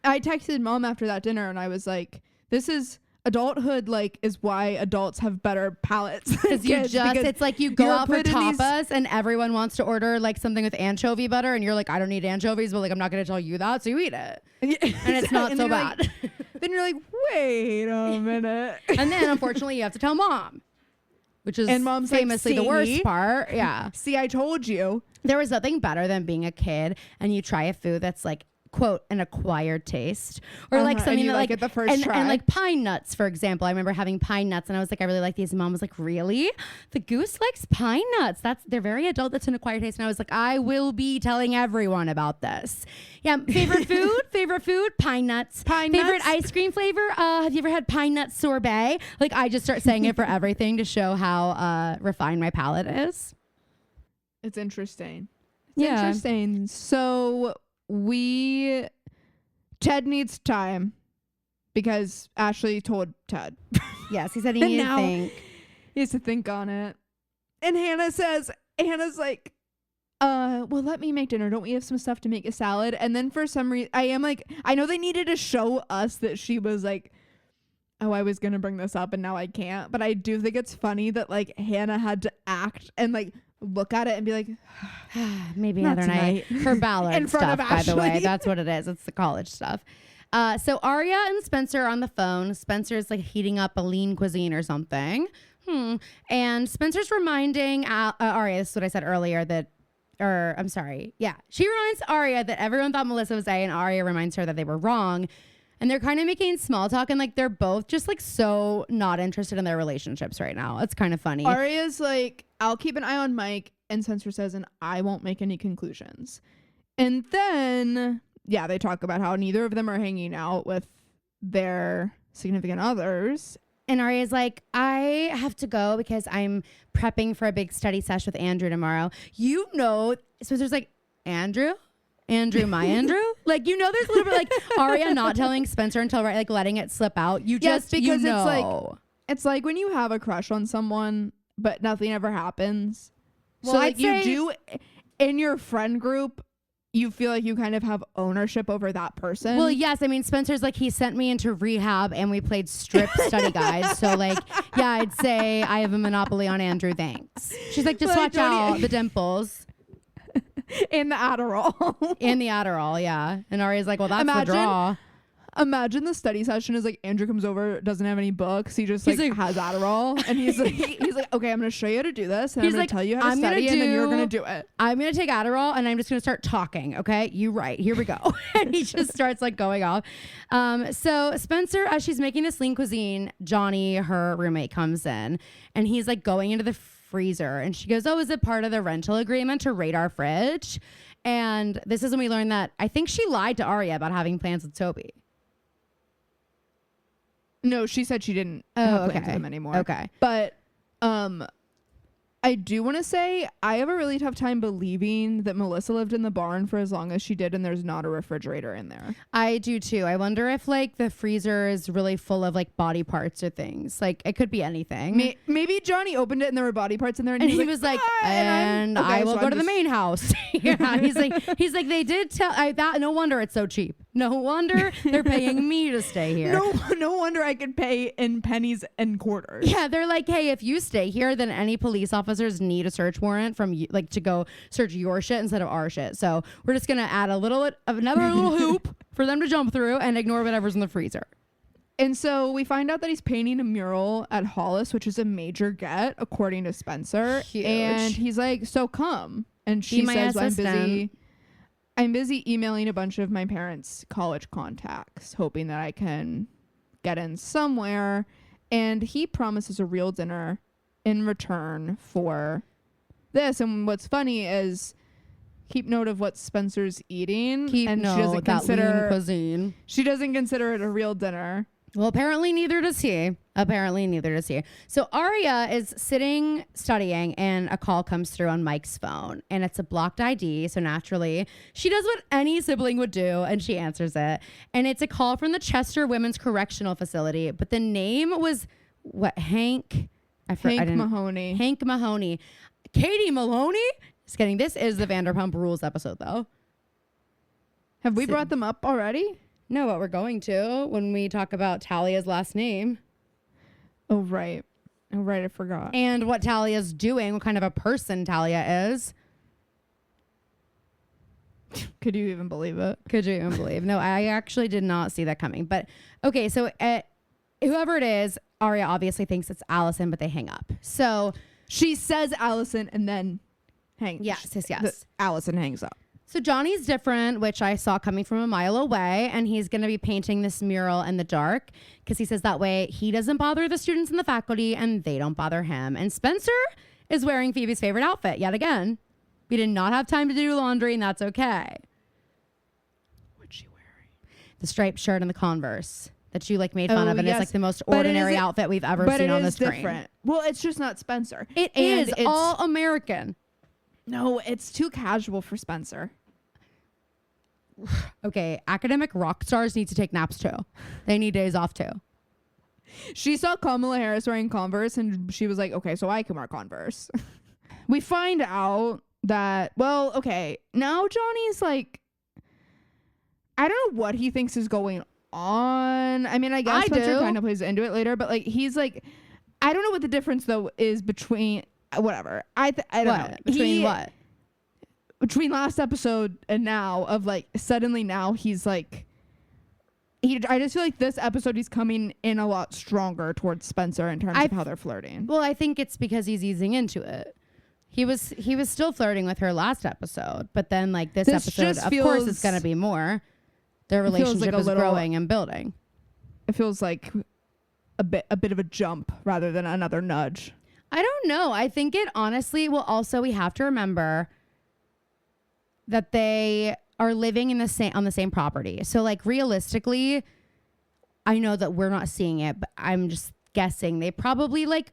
I texted Mom after that dinner, and I was like, "This is." Adulthood is why adults have better palates. Because it's like you go out for tapas and everyone wants to order like something with anchovy butter and you're like, I don't need anchovies, but like I'm not going to tell you that, so you eat it. Yeah, and it's not so bad. Then you're like, wait a minute. And then unfortunately you have to tell Mom, which is Mom's famously the worst part. Yeah. See, I told you. There was nothing better than being a kid and you try a food that's like, quote, an acquired taste, or like something that like the first try. And like pine nuts, for example. I remember having pine nuts and I was like, I really like these. And Mom was like, really? The goose likes pine nuts. They're very adult. That's an acquired taste. And I was like, I will be telling everyone about this. Yeah. Favorite food, pine nuts. Favorite ice cream flavor. Have you ever had pine nut sorbet? Like I just start saying it for everything to show how refined my palate is. It's interesting. Interesting. So Ted needs time because Ashley told Ted. Yes, he said he needed to think. He has to think on it. And Hannah's like, well, let me make dinner. Don't we have some stuff to make a salad? And then for some reason, I know they needed to show us that she was like, oh, I was going to bring this up and now I can't. But I do think it's funny that like Hannah had to act and like look at it and be like, maybe Not another night. tonight. Her Ballard In front stuff, of by the way. Ashley. That's what it is. It's the college stuff. So Arya and Spencer are on the phone. Spencer's like heating up a lean cuisine or something. And Spencer's reminding Arya, this is what I said earlier, I'm sorry. Yeah. She reminds Arya that everyone thought Melissa was A, and Arya reminds her that they were wrong. And they're kind of making small talk, and like they're both just like so not interested in their relationships right now. It's kind of funny. Arya's like, I'll keep an eye on Mike, and Spencer says, and I won't make any conclusions. And then, yeah, they talk about how neither of them are hanging out with their significant others. And Arya's like, I have to go because I'm prepping for a big study sesh with Andrew tomorrow. You know, Spencer's like, Andrew, my Andrew? Like, you know, there's a little bit like Arya not telling Spencer until right, like letting it slip out. You just, because you know. it's like when you have a crush on someone, but nothing ever happens. Well, so I'd like you say- do in your friend group, you feel like you kind of have ownership over that person. Well, yes. I mean, Spencer's like, he sent me into rehab and we played strip study guides. So like, yeah, I'd say I have a monopoly on Andrew. Thanks. She's like, just Like, watch out the dimples in the Adderall. and the Adderall. Yeah. And Arya's like, well, that's the draw. Imagine the study session is like Andrew comes over, doesn't have any books. He just He's like like- has Adderall, and he's like, okay, I'm gonna show you how to do this, and He's I'm gonna like, tell you how to I'm gonna study, and then you're do- gonna do it. I'm going to take Adderall and I'm just going to start talking. Okay. You right. Here we go. And he just starts like going off. So Spencer, as she's making this lean cuisine, Johnny, her roommate, comes in and he's like going into the freezer and she goes, oh, is it part of the rental agreement to raid our fridge? And this is when we learn that I think she lied to Arya about having plans with Toby. No, she said she didn't Oh, have plans okay. with him anymore. Okay. But I do want to say I have a really tough time believing that Melissa lived in the barn for as long as she did and there's not a refrigerator in there. I do too. I wonder if like the freezer is really full of like body parts or things. Like it could be anything. Maybe Johnny opened it and there were body parts in there, And he was like, "Ah," and okay, I will so go I'm to the just- main house. Yeah, he's like, they did tell that. No wonder it's so cheap. No wonder they're paying me to stay here. No wonder I could pay in pennies and quarters. Yeah, they're like, hey, if you stay here, then any police officers need a search warrant from you, like to go search your shit instead of our shit. So we're just gonna add another little hoop for them to jump through and ignore whatever's in the freezer. And so we find out that he's painting a mural at Hollis, which is a major get, according to Spencer. Huge. And he's like, so come. And she Be my says, well, assistant. I'm busy emailing a bunch of my parents' college contacts, hoping that I can get in somewhere. And he promises a real dinner in return for this. And what's funny is keep note of what Spencer's eating. Keep and note she doesn't that lean consider cuisine. she doesn't consider it a real dinner. Well, apparently neither does he. So Arya is sitting studying and a call comes through on Mike's phone and it's a blocked ID. So naturally she does what any sibling would do and she answers it. And it's a call from the Chester Women's Correctional Facility. But the name was Hank Mahoney. Hank Mahoney. Katie Maloney? Just kidding. This is the Vanderpump Rules episode though. Have we brought them up already? No, but we're going to when we talk about Talia's last name. Oh, right. I forgot. And what Talia's doing, what kind of a person Talia is. Could you even believe it? Could you even believe? No, I actually did not see that coming. But okay, so whoever it is, Arya obviously thinks it's Allison, but they hang up. So She says Allison and then hangs. yes. Allison hangs up. So Johnny's different, which I saw coming from a mile away, and he's going to be painting this mural in the dark because he says that way he doesn't bother the students and the faculty and they don't bother him. And Spencer is wearing Phoebe's favorite outfit yet again. We did not have time to do laundry and that's okay. What's she wearing? The striped shirt and the Converse that you like made fun Oh, of, and yes. it's like the most But ordinary outfit we've ever seen on the screen. Different. Well, it's just not Spencer. It And is it's all American. No, it's too casual for Spencer. Okay, academic rock stars need to take naps too. They need days off too. She saw Kamala Harris wearing Converse and she was like, okay, so I can wear Converse. We find out that, well, okay, now Johnny's like, I don't know what he thinks is going on. I mean, I guess I Spencer do. kind of plays into it later, but like, he's like, I don't know what the difference though is between whatever. I don't know. Between what? Between last episode and now, of like suddenly now he's like, I just feel like this episode he's coming in a lot stronger towards Spencer in terms of how they're flirting. Well, I think it's because he's easing into it. He was still flirting with her last episode, but then like this episode, of course, it's gonna be more. Their relationship is growing and building. It feels like a bit of a jump rather than another nudge. I don't know. I think it honestly. Well, also we have to remember that they are living on the same property. So like realistically, I know that we're not seeing it, but I'm just guessing they probably like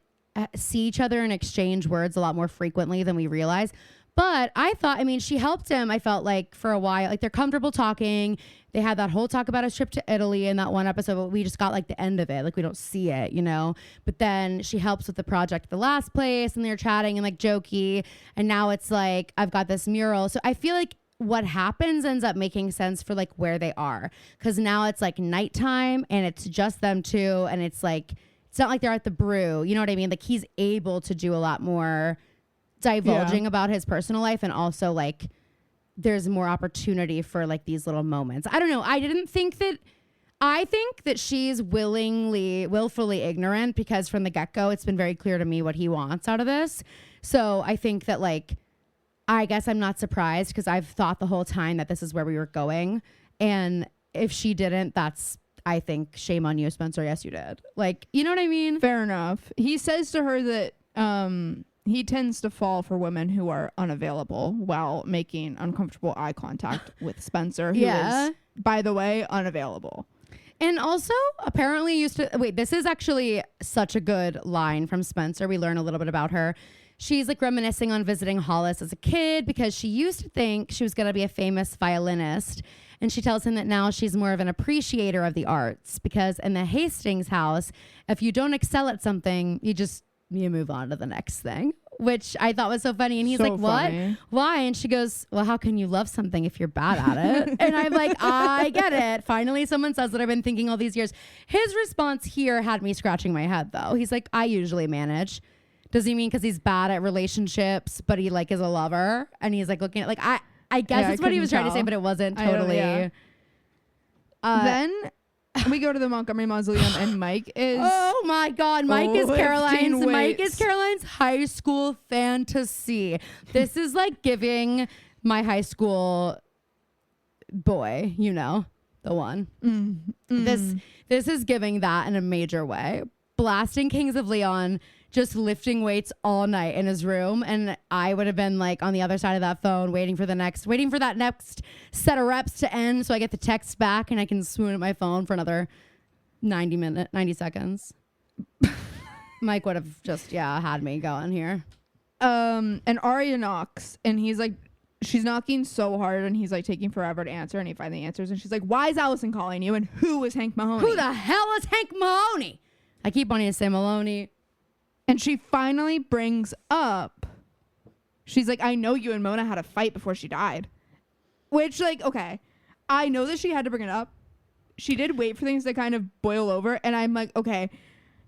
see each other and exchange words a lot more frequently than we realize. But I thought, I mean, she helped him, I felt like, for a while. Like they're comfortable talking. They had that whole talk about his trip to Italy in that one episode, but we just got like the end of it. Like we don't see it, you know? But then she helps with the project at the last place, and they're chatting and like jokey. And now it's like, I've got this mural. So I feel like what happens ends up making sense for like where they are, because now it's like nighttime and it's just them two, and it's like it's not like they're at the brew, you know what I mean? Like he's able to do a lot more divulging about his personal life, and also like there's more opportunity for like these little moments. I don't know, I think that she's willfully ignorant, because from the get-go it's been very clear to me what he wants out of this. So I think that like, I guess I'm not surprised, because I've thought the whole time that this is where we were going. And if she didn't, that's, I think, shame on you, Spencer. Yes, you did. Like, you know what I mean? Fair enough. He says to her that he tends to fall for women who are unavailable while making uncomfortable eye contact with Spencer, who is, by the way, unavailable. And also apparently this is actually such a good line from Spencer. We learn a little bit about her. She's like reminiscing on visiting Hollis as a kid, because she used to think she was going to be a famous violinist. And she tells him that now she's more of an appreciator of the arts, because in the Hastings house, if you don't excel at something, you move on to the next thing, which I thought was so funny. And he's like, what? Why? And she goes, well, how can you love something if you're bad at it? And I'm like, I get it. Finally, someone says that I've been thinking all these years. His response here had me scratching my head, though. He's like, I usually manage. Does he mean because he's bad at relationships, but he like is a lover? And he's like looking at like, I guess that's what he was trying to say, but it wasn't totally. Then we go to the Montgomery Mausoleum, and Mike is. Oh my God, Mike is Caroline's high school fantasy. This is like giving my high school boy, you know, the one. This is giving that in a major way. Blasting Kings of Leon, just lifting weights all night in his room, and I would have been like on the other side of that phone waiting for that next set of reps to end, so I get the text back and I can swoon at my phone for another 90 seconds. Mike would have just had me going here. And Arya knocks, and he's like, she's knocking so hard, and he's like taking forever to answer, and he finally answers, and she's like, why is Allison calling you, and who is Hank Mahoney? Who the hell is Hank Mahoney? I keep wanting to say Maloney. And she finally brings up, she's like, I know you and Mona had a fight before she died. Which, like, okay, I know that she had to bring it up. She did wait for things to kind of boil over. And I'm like, okay,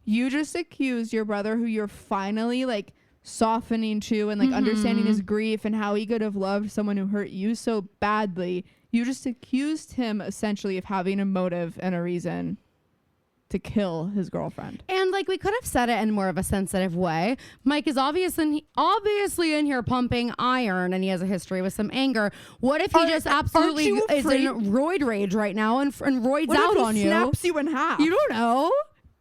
you just accused your brother, who you're finally, like, softening to and, like, understanding his grief and how he could have loved someone who hurt you so badly. You just accused him, essentially, of having a motive and a reason to kill his girlfriend. And like, we could have said it in more of a sensitive way. Mike is obviously in here pumping iron, and he has a history with some anger. What if he just absolutely is in roid rage right now and roids out on you? Snaps you in half. You don't know.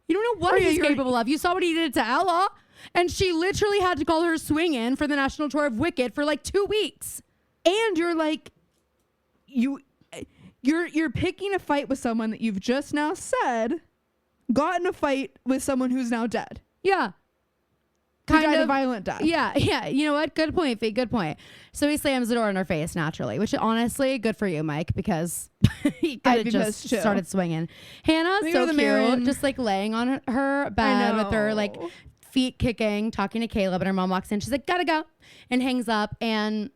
You don't know what he's capable of. You saw what he did to Ella, and she literally had to call her swing-in for the national tour of Wicked for like 2 weeks. And you're like, you're picking a fight with someone that you've just now said got in a fight with someone who's now dead. Yeah. Kind of a violent death. Yeah. You know what? Good point, Fee. Good point. So he slams the door in her face naturally, which honestly, good for you, Mike, because he could have just started swinging. Hannah's so cute, just like laying on her bed with her like feet kicking, talking to Caleb, and her mom walks in. She's like, gotta go, and hangs up. And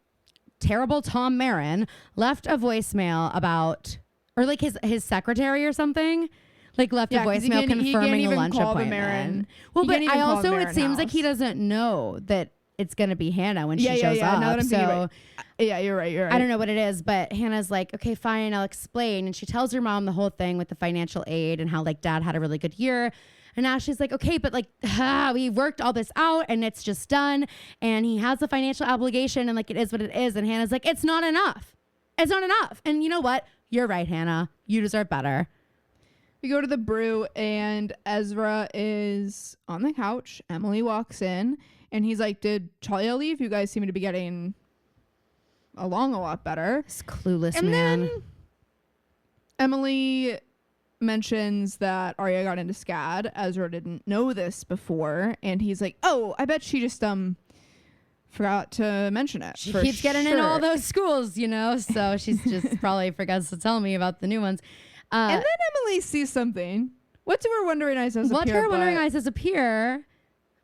terrible Tom Marin left a voicemail about, or like his secretary or something. Like left a voicemail confirming a lunch appointment. Well, but I also, it seems like he doesn't know that it's gonna be Hannah when she shows up. Now that I'm thinking about it. Yeah, you're right. I don't know what it is, but Hannah's like, okay, fine, I'll explain. And she tells her mom the whole thing with the financial aid and how like dad had a really good year. And Ashley's like, okay, but like, we worked all this out and it's just done. And he has a financial obligation and like, it is what it is. And Hannah's like, it's not enough. It's not enough. And you know what? You're right, Hannah. You deserve better. We go to the brew and Ezra is on the couch. Emily walks in and he's like, did Talia leave? You guys seem to be getting along a lot better. This clueless and man. Then Emily mentions that Arya got into SCAD. Ezra didn't know this before. And he's like, oh, I bet she just forgot to mention it. She keeps getting in all those schools, you know, so she's just probably forgets to tell me about the new ones. And then Emily sees something. What to her wondering eyes does appear? What to her wondering eyes does appear?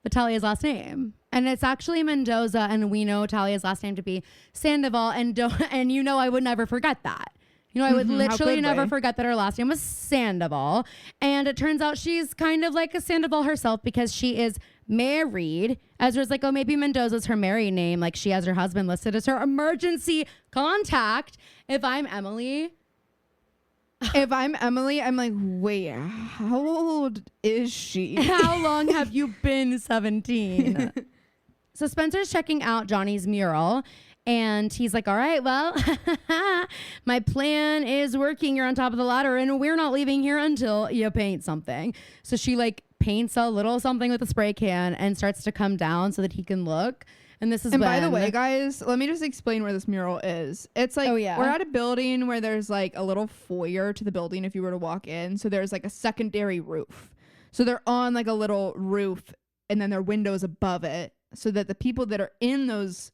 But Talia's last name, and it's actually Mendoza, and we know Talia's last name to be Sandoval, and you know I would never forget that. You know, I would literally never forget that her last name was Sandoval. And it turns out she's kind of like a Sandoval herself because she is married. Ezra's like, oh, maybe Mendoza's her married name. Like she has her husband listed as her emergency contact. If I'm Emily, I'm like, wait, how old is she? How long have you been 17? So Spencer's checking out Johnny's mural. And he's like, all right, well, my plan is working. You're on top of the ladder and we're not leaving here until you paint something. So she like paints a little something with a spray can and starts to come down so that he can look. And this is by the way, guys, let me just explain where this mural is. It's like, we're at a building where there's like a little foyer to the building if you were to walk in. So there's like a secondary roof. So they're on like a little roof and then there are windows above it so that the people that are in those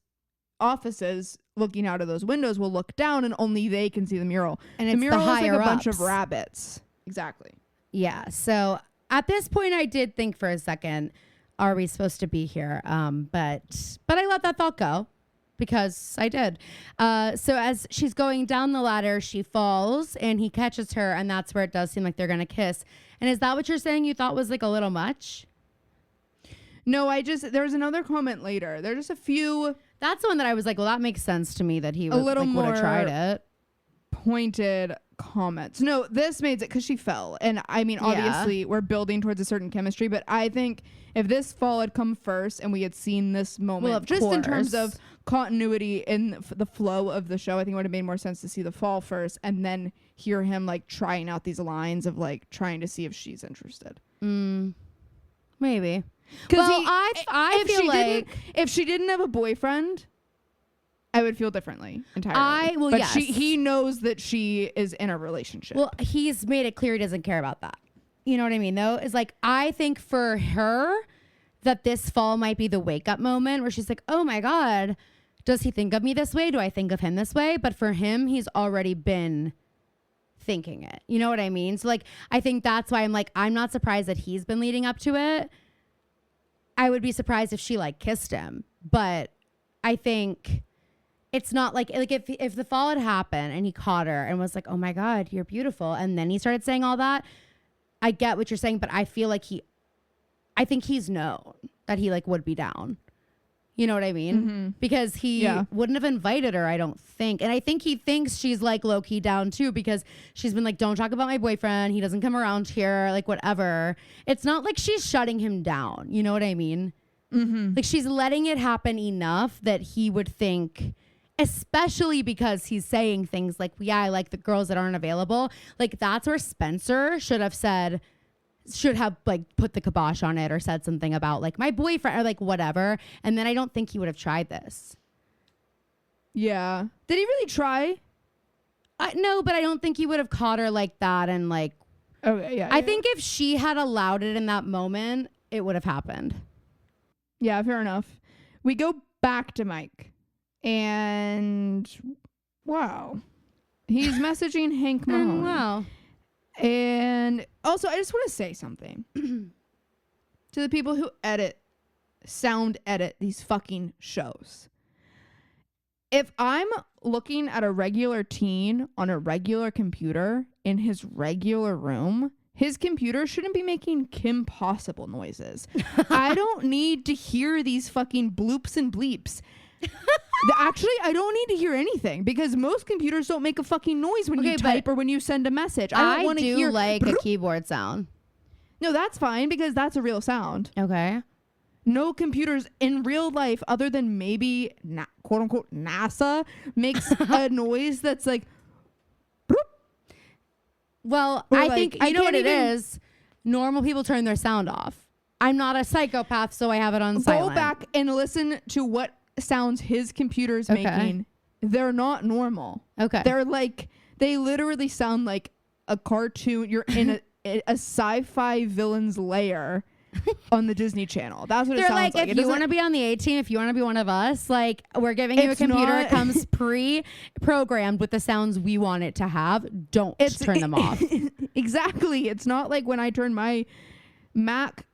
offices looking out of those windows will look down and only they can see the mural. And the mural is like a bunch of rabbits. Exactly. Yeah. So at this point I did think for a second, are we supposed to be here? But I let that thought go because I did. So as she's going down the ladder, she falls and he catches her, and that's where it does seem like they're gonna kiss. And is that what you're saying you thought was like a little much? No, there was another comment later. There's just a few. That's the one that I was like, well, that makes sense to me that he would, would have tried it. Pointed comments. No, this made it because she fell. And I mean, obviously we're building towards a certain chemistry, but I think if this fall had come first and we had seen this moment, just in terms of continuity in the flow of the show, I think it would have made more sense to see the fall first and then hear him like trying out these lines of like trying to see if she's interested. Maybe. Because I feel like if she didn't have a boyfriend, I would feel differently entirely. But yes. He knows that she is in a relationship. Well, he's made it clear he doesn't care about that. You know what I mean, though? It's like, I think for her that this fall might be the wake up moment where she's like, oh my God, does he think of me this way? Do I think of him this way? But for him, he's already been thinking it. You know what I mean? So like, I think that's why I'm like, I'm not surprised that he's been leading up to it. I would be surprised if she like kissed him, but I think it's not like if the fall had happened and he caught her and was like, oh my God, you're beautiful. And then he started saying all that. I get what you're saying, but I feel like I think he's known that he like would be down. You know what I mean? Because he wouldn't have invited her, I don't think. And I think he thinks she's like low key down too, because she's been like, don't talk about my boyfriend. He doesn't come around here, like whatever. It's not like she's shutting him down. You know what I mean? Like she's letting it happen enough that he would think, especially because he's saying things like, yeah, I like the girls that aren't available. Like that's where Spencer should have like put the kibosh on it or said something about like my boyfriend or like whatever. And then I don't think he would have tried this. Yeah. Did he really try? No, but I don't think he would have caught her like that. And like, okay, yeah. I think if she had allowed it in that moment, it would have happened. Yeah, fair enough. We go back to Mike and wow. He's messaging Hank Mahoney. Wow. And also, I just want to say something to the people who sound edit these fucking shows. If I'm looking at a regular teen on a regular computer in his regular room, his computer shouldn't be making Kim Possible noises. I don't need to hear these fucking bloops and bleeps. Actually, I don't need to hear anything because most computers don't make a fucking noise when you type or when you send a message. I don't want to hear like a keyboard sound. No, that's fine because that's a real sound. Okay. No computers in real life other than maybe quote unquote NASA makes a noise that's like well, I think you know what it is. Normal people turn their sound off. I'm not a psychopath, so I have it on silent. Go back and listen to what sounds his computer's making. They're not normal. Okay. They're like, they literally sound like a cartoon. You're in a sci-fi villain's lair on the Disney Channel. That's what it sounds like. If you want to be on the A team, if you want to be one of us, like we're giving you a computer. It comes pre-programmed with the sounds we want it to have. Don't turn them off. Exactly. It's not like when I turn my Mac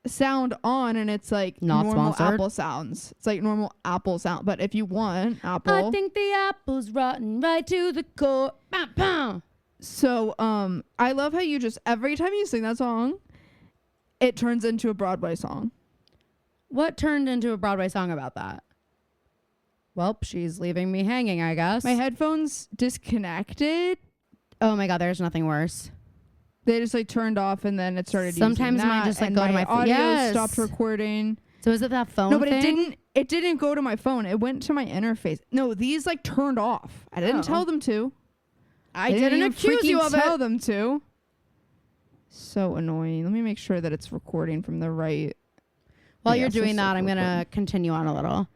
sound on and it's like not normal sponsored. Apple sounds. It's like normal Apple sound. But if you want Apple, I think the apple's rotten right to the core. Bah, bah. So I love how you just every time you sing that song, it turns into a Broadway song. What turned into a Broadway song about that? Well, she's leaving me hanging, I guess. My headphones disconnected. Oh my God, there's nothing worse. They just like turned off and then it started Sometimes using that, mine just like go to my audio yes. stopped recording. So is it that phone No, but thing? it didn't go to my phone. It went to my interface. No, these like turned off. I didn't tell them to. I didn't accuse you of tell them to. So annoying. Let me make sure that it's recording from the right. While you're doing that, I'm going to continue on a little.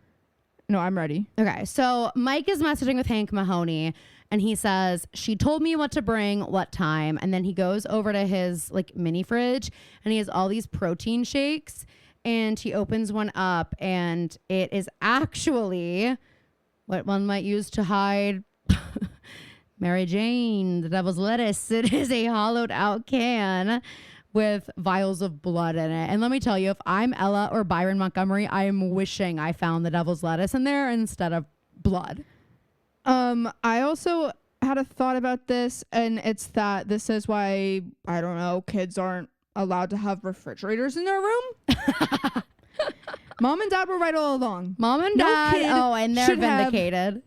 No, I'm ready. Okay. So Mike is messaging with Hank Mahoney and he says, she told me what to bring, what time. And then he goes over to his like mini fridge and he has all these protein shakes and he opens one up and it is actually what one might use to hide Mary Jane, the devil's lettuce. It is a hollowed out can with vials of blood in it. And let me tell you, if I'm Ella or Byron Montgomery, I am wishing I found the devil's lettuce in there instead of blood. I also had a thought about this, and it's that this is why, I don't know, kids aren't allowed to have refrigerators in their room. Mom and Dad were right all along. Mom and Dad, and they're vindicated.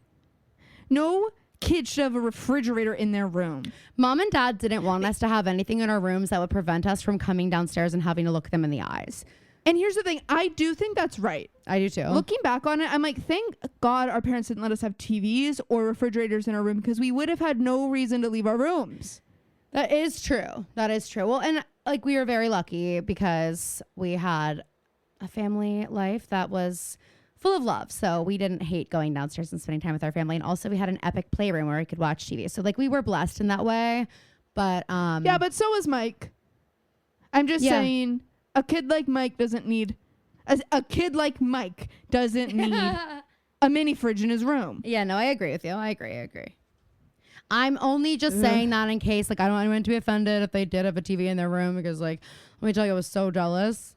No kid should have a refrigerator in their room. Mom and Dad didn't want us to have anything in our rooms that would prevent us from coming downstairs and having to look them in the eyes. And here's the thing. I do think that's right. I do too. Looking back on it, I'm like, thank God our parents didn't let us have TVs or refrigerators in our room because we would have had no reason to leave our rooms. That is true. That is true. Well, and like we were very lucky because we had a family life that was full of love. So we didn't hate going downstairs and spending time with our family. And also we had an epic playroom where we could watch TV. So like we were blessed in that way. But yeah, but so was Mike. I'm just saying a kid like Mike doesn't need a kid like Mike doesn't need a mini fridge in his room. Yeah, no, I agree with you. I agree. I'm only just saying that in case like I don't want anyone to be offended if they did have a TV in their room because like let me tell you I was so jealous.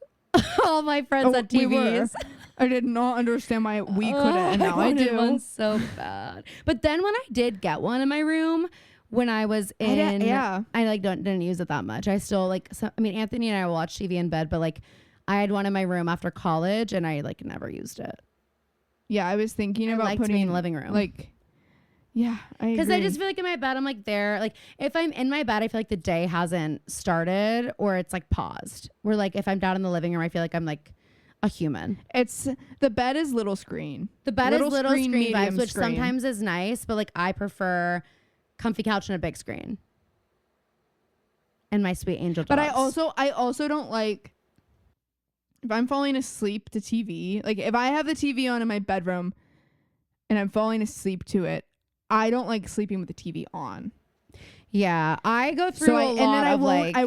All my friends had TVs. I did not understand why we couldn't, and now I do. One so bad. But then when I did get one in my room, when I was in, I like didn't use it that much. I still like. I mean, Anthony and I will watch TV in bed, but like, I had one in my room after college, and I like never used it. Yeah, I was thinking about putting me in the living room, like. Yeah, because I just feel like in my bed, I'm like there. Like if I'm in my bed, I feel like the day hasn't started or it's like paused. Where like if I'm down in the living room, I feel like I'm like a human. It's the bed is little screen. The bed is little screen vibes, which sometimes is nice, but like I prefer comfy couch and a big screen. And my sweet angel dogs. But I also don't like if I'm falling asleep to TV. Like if I have the TV on in my bedroom and I'm falling asleep to it, I don't like sleeping with the TV on. Yeah, I go through a lot of like I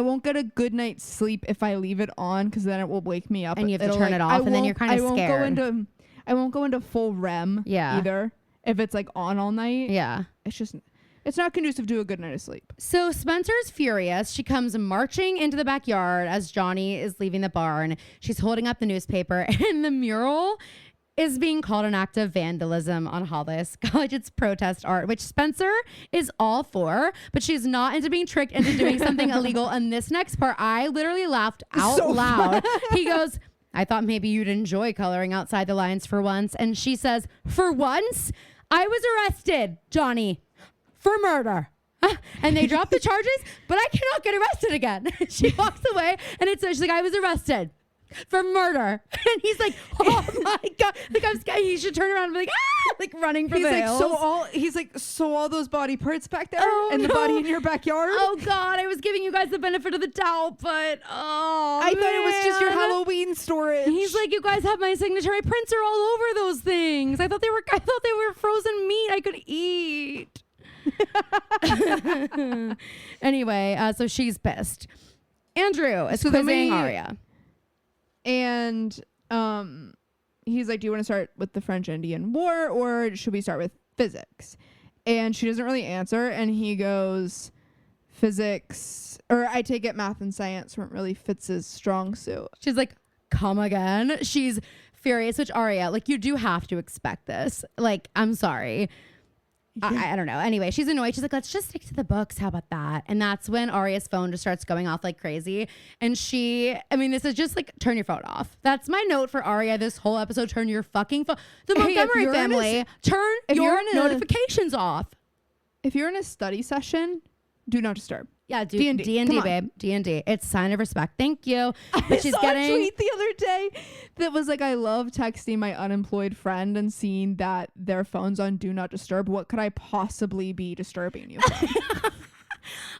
won't get a good night's sleep if I leave it on because then it will wake me up and you have to turn it off and then you're kind of scared. I won't go into full REM either if it's like on all night. Yeah, it's not conducive to a good night of sleep. So Spencer's furious. She comes marching into the backyard as Johnny is leaving the barn. She's holding up the newspaper and the mural is being called an act of vandalism on Hollis College. It's protest art, which Spencer is all for, but she's not into being tricked into doing something illegal. And this next part, I literally laughed out loud. He goes, I thought maybe you'd enjoy coloring outside the lines for once. And she says, for once, I was arrested, Johnny, for murder. And they drop the charges, but I cannot get arrested again. She walks away and she's like, I was arrested for murder. And he's like, oh my God. Like, I'm scared. He should turn around and be like, ah, like running for the hills. He's like, so all those body parts back there and the body in your backyard? Oh God, I was giving you guys the benefit of the doubt, but I thought it was just your Halloween storage. He's like, you guys have my signature. My prints are all over those things. I thought they were frozen meat I could eat. Anyway, so she's pissed. Andrew is quizzing Aria. And he's like, do you want to start with the French-Indian War or should we start with physics? And she doesn't really answer. And he goes, physics, or I take it math and science weren't really Fitz's strong suit. She's like, come again? She's furious, which Aria, like, you do have to expect this. Like, I'm sorry. I don't know. Anyway, she's annoyed. She's like, let's just stick to the books. How about that? And that's when Aria's phone just starts going off like crazy. And this is just like, turn your phone off. That's my note for Aria this whole episode. Turn your fucking phone. The Montgomery family, turn your notifications off. If you're in a study session, do not disturb. Yeah, D&D, babe. D&D. It's a sign of respect. Thank you. But I saw a tweet the other day that was like, I love texting my unemployed friend and seeing that their phone's on do not disturb. What could I possibly be disturbing you from?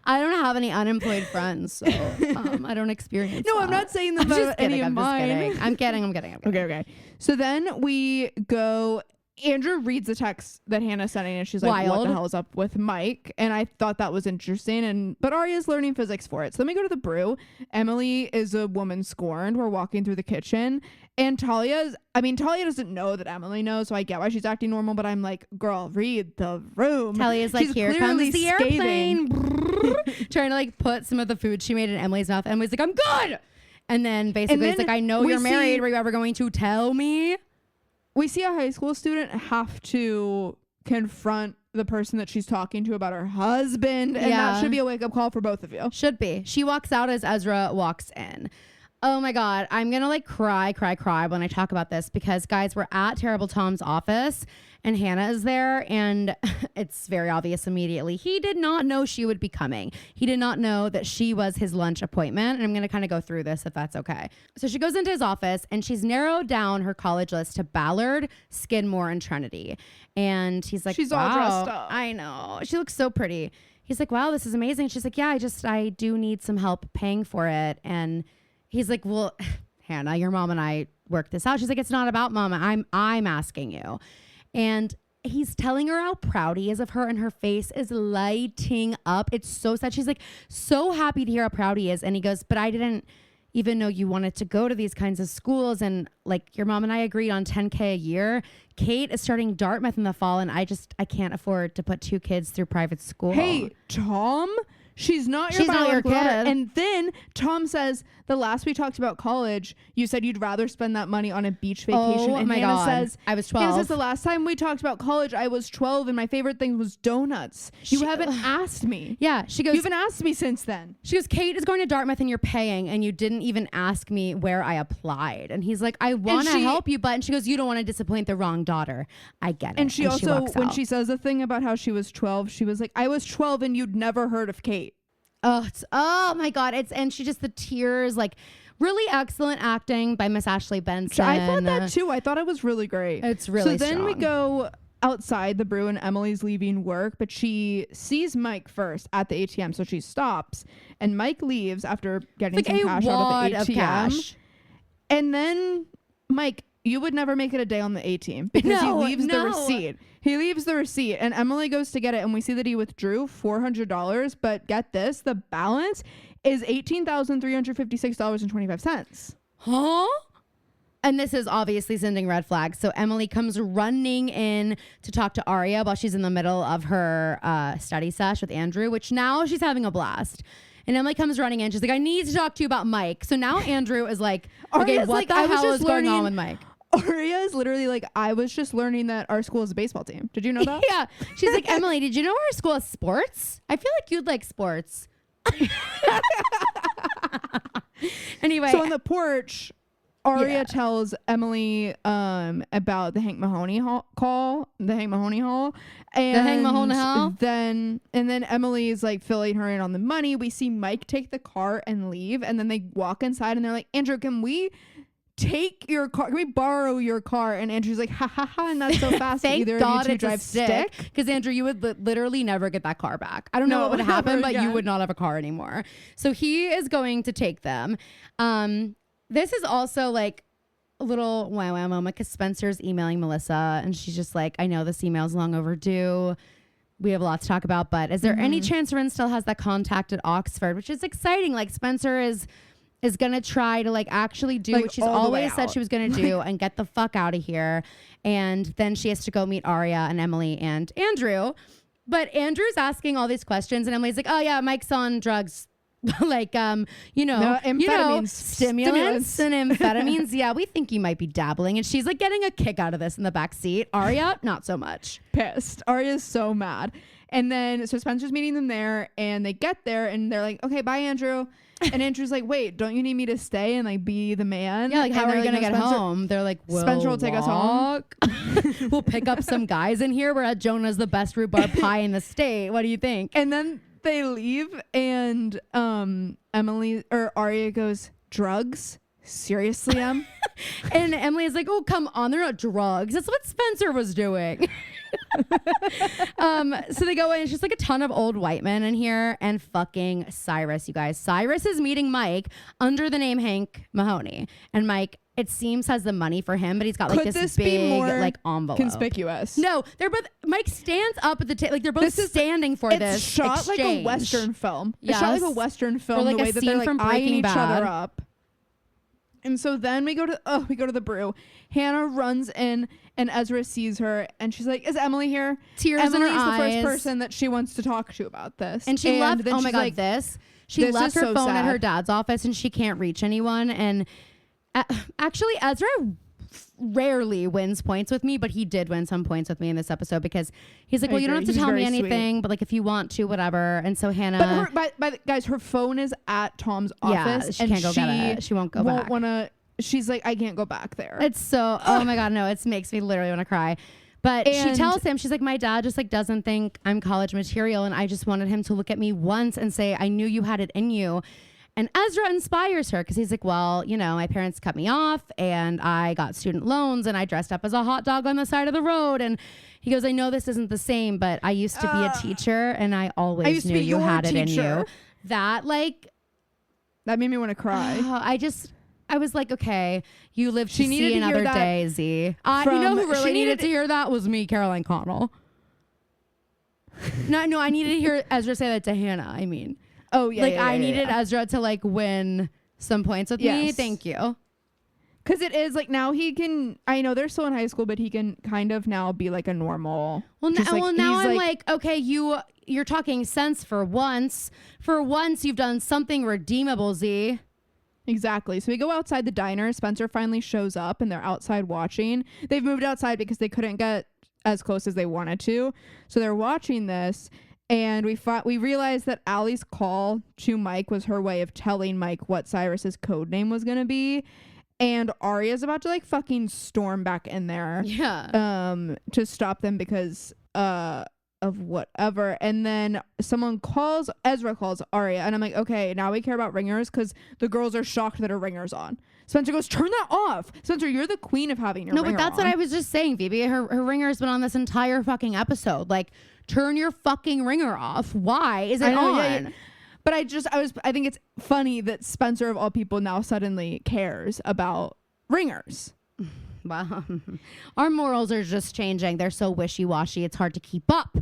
I don't have any unemployed friends, so I don't experience that. I'm not saying that about any of mine. I'm kidding. Okay. So then we go... Andrew reads the text that Hannah's sending and she's like, what the hell is up with Mike? And I thought that was interesting. But Aria's learning physics for it. So then we go to the brew. Emily is a woman scorned. We're walking through the kitchen and Talia doesn't know that Emily knows. So I get why she's acting normal, but I'm like, girl, read the room. Talia's like, here comes the airplane. Trying to like put some of the food she made in Emily's mouth. Emily's like, I'm good. And then basically it's like, I know you're married. Were you ever going to tell me? We see a high school student have to confront the person that she's talking to about her husband. And that should be a wake-up call for both of you. Should be. She walks out as Ezra walks in. Oh my God. I'm going to like cry when I talk about this because guys, we're at Terrible Tom's office and Hannah is there and it's very obvious immediately. He did not know she would be coming. He did not know that she was his lunch appointment. And I'm going to kind of go through this if that's okay. So she goes into his office and she's narrowed down her college list to Ballard, Skidmore, and Trinity. And he's like, she's wow, all dressed up. I know. She looks so pretty. He's like, wow, this is amazing. She's like, yeah, I do need some help paying for it. And he's like, well, Hannah, your mom and I worked this out. She's like, it's not about mama. I'm asking you. And he's telling her how proud he is of her and her face is lighting up. It's so sad. She's like so happy to hear how proud he is. And he goes, but I didn't even know you wanted to go to these kinds of schools. And like your mom and I agreed on $10,000 a year. Kate is starting Dartmouth in the fall. And I can't afford to put 2 kids through private school. Hey, Tom, she's not your kid. And then Tom says, the last we talked about college, you said you'd rather spend that money on a beach vacation. Oh my God. Says, I was 12. Hannah says, the last time we talked about college, I was 12 and my favorite thing was donuts. You haven't asked me. Yeah. She goes, you haven't asked me since then. She goes, Kate is going to Dartmouth and you're paying and you didn't even ask me where I applied. And he's like, I want to help you. But and she goes, you don't want to disappoint the wrong daughter. I get it. And she also, when she says the thing about how she was 12, she was like, I was 12 and you'd never heard of Kate. Oh my God. And she just, the tears, like really excellent acting by Miss Ashley Benson. I thought that too. I thought it was really great. It's really So then strong. we go outside the brew and Emily's leaving work, but she sees Mike first at the ATM. So she stops and Mike leaves after getting some cash out of the ATM. And then Mike, you would never make it a day on the ATM because he leaves the receipt. He leaves the receipt and Emily goes to get it and we see that he withdrew $400, but get this, the balance is $18,356.25. Huh? And this is obviously sending red flags. So Emily comes running in to talk to Aria while she's in the middle of her study sesh with Andrew, which now she's having a blast. And Emily comes running in. She's like, I need to talk to you about Mike. So now Andrew is like, okay, what the hell is going on with Mike? Aria is literally like, I was just learning that our school is a baseball team. Did you know that? Yeah. She's like, Emily, did you know our school has sports? I feel like you'd like sports. Anyway. So on the porch, Aria tells Emily about the Hank Mahoney call, the Hank Mahoney Hall. And the Hank Mahoney Hall? Then Emily is like filling her in on the money. We see Mike take the car and leave. And then they walk inside and they're like, Andrew, can we take your car? Can we borrow your car? And Andrew's like, ha ha ha, not so fast. Thank Either God of you two it's drive a stick. Because Andrew, you would literally never get that car back. I don't know what would happen, but you would not have a car anymore. So he is going to take them. This is also like a little wow moment because Spencer's emailing Melissa and she's just like, I know this email is long overdue. We have a lot to talk about, but is there any chance Rin still has that contact at Oxford, which is exciting. Like Spencer is going to try to like actually do what she's always said she was going to do and get the fuck out of here. And then she has to go meet Aria and Emily and Andrew. But Andrew's asking all these questions and Emily's like, oh yeah, Mike's on drugs. Like stimulants and amphetamines. Yeah, we think you might be dabbling. And she's like getting a kick out of this in the back seat. Aria, not so much. Pissed. Aria's so mad. And then so Spencer's meeting them there and they get there and they're like, okay, bye Andrew. And Andrew's like, wait, don't you need me to stay and like be the man? Yeah, like how are we gonna get home? They're like, Spencer will take us home. We'll pick up some guys in here. We're at Jonah's the best rhubarb pie in the state. What do you think? And then they leave and Emily or Aria goes, drugs? Seriously, Em? And Emily is like, oh, come on, they're not drugs. That's what Spencer was doing. So they go in. It's just like a ton of old white men in here and fucking Cyrus, you guys. Cyrus is meeting Mike under the name Hank Mahoney. And Mike, it seems, has the money for him, but he's got like this big like envelope. Conspicuous. No, they're both. Mike stands up at the table, like they're both standing for this. It's shot exchange. like a Western film. Yes. It's shot like a Western film. Or like the way a that scene they're like from eyeing Breaking each Bad. other up. And so then we go to the brew. Hannah runs in and Ezra sees her and she's like, is Emily here? Tears Emily's in her the eyes. first person that she wants to talk to about this. And she left. Oh my God, She this left is her so phone at sad. her dad's office and she can't reach anyone. And actually, Ezra rarely wins points with me, but he did win some points with me in this episode because he's like, well, you don't have to tell me anything, but like if you want to, whatever. And so Hannah, but guys, her phone is at Tom's office. She can't go get it. She won't go back. She's like, I can't go back there. It's so, oh my God, no, it makes me literally want to cry. But she tells him, she's like, my dad just like doesn't think I'm college material. And I just wanted him to look at me once and say, I knew you had it in you. And Ezra inspires her because he's like, well, you know, my parents cut me off and I got student loans and I dressed up as a hot dog on the side of the road. And he goes, I know this isn't the same, but I used to be a teacher and I always knew you had it in you. That made me want to cry. I was like, okay, you lived to see another day, Z. You know who really needed to hear that was me, Caroline Connell. No, I needed to hear Ezra say that to Hannah, I mean. Oh, yeah. I needed Ezra to like win some points with me. Thank you. Because it is like now he can, I know they're still in high school, but he can kind of now be like a normal. Well, now I'm like, okay, you're talking sense for once. For once, you've done something redeemable, Z. Exactly. So we go outside the diner. Spencer finally shows up and they're outside watching. They've moved outside because they couldn't get as close as they wanted to. So they're watching this. And we realized that Allie's call to Mike was her way of telling Mike what Cyrus's code name was going to be. And Aria's about to like fucking storm back in there. Yeah. To stop them because of whatever. And then Ezra calls Aria. And I'm like, okay, now we care about ringers because the girls are shocked that her ringer's on. Spencer goes, turn that off. Spencer, you're the queen of having your ringer on. No, but that's what I was just saying, Phoebe. Her ringer's been on this entire fucking episode. Like, turn your fucking ringer off. Why is it on? Yeah. But I think it's funny that Spencer of all people now suddenly cares about ringers. Well, our morals are just changing. They're so wishy-washy. It's hard to keep up.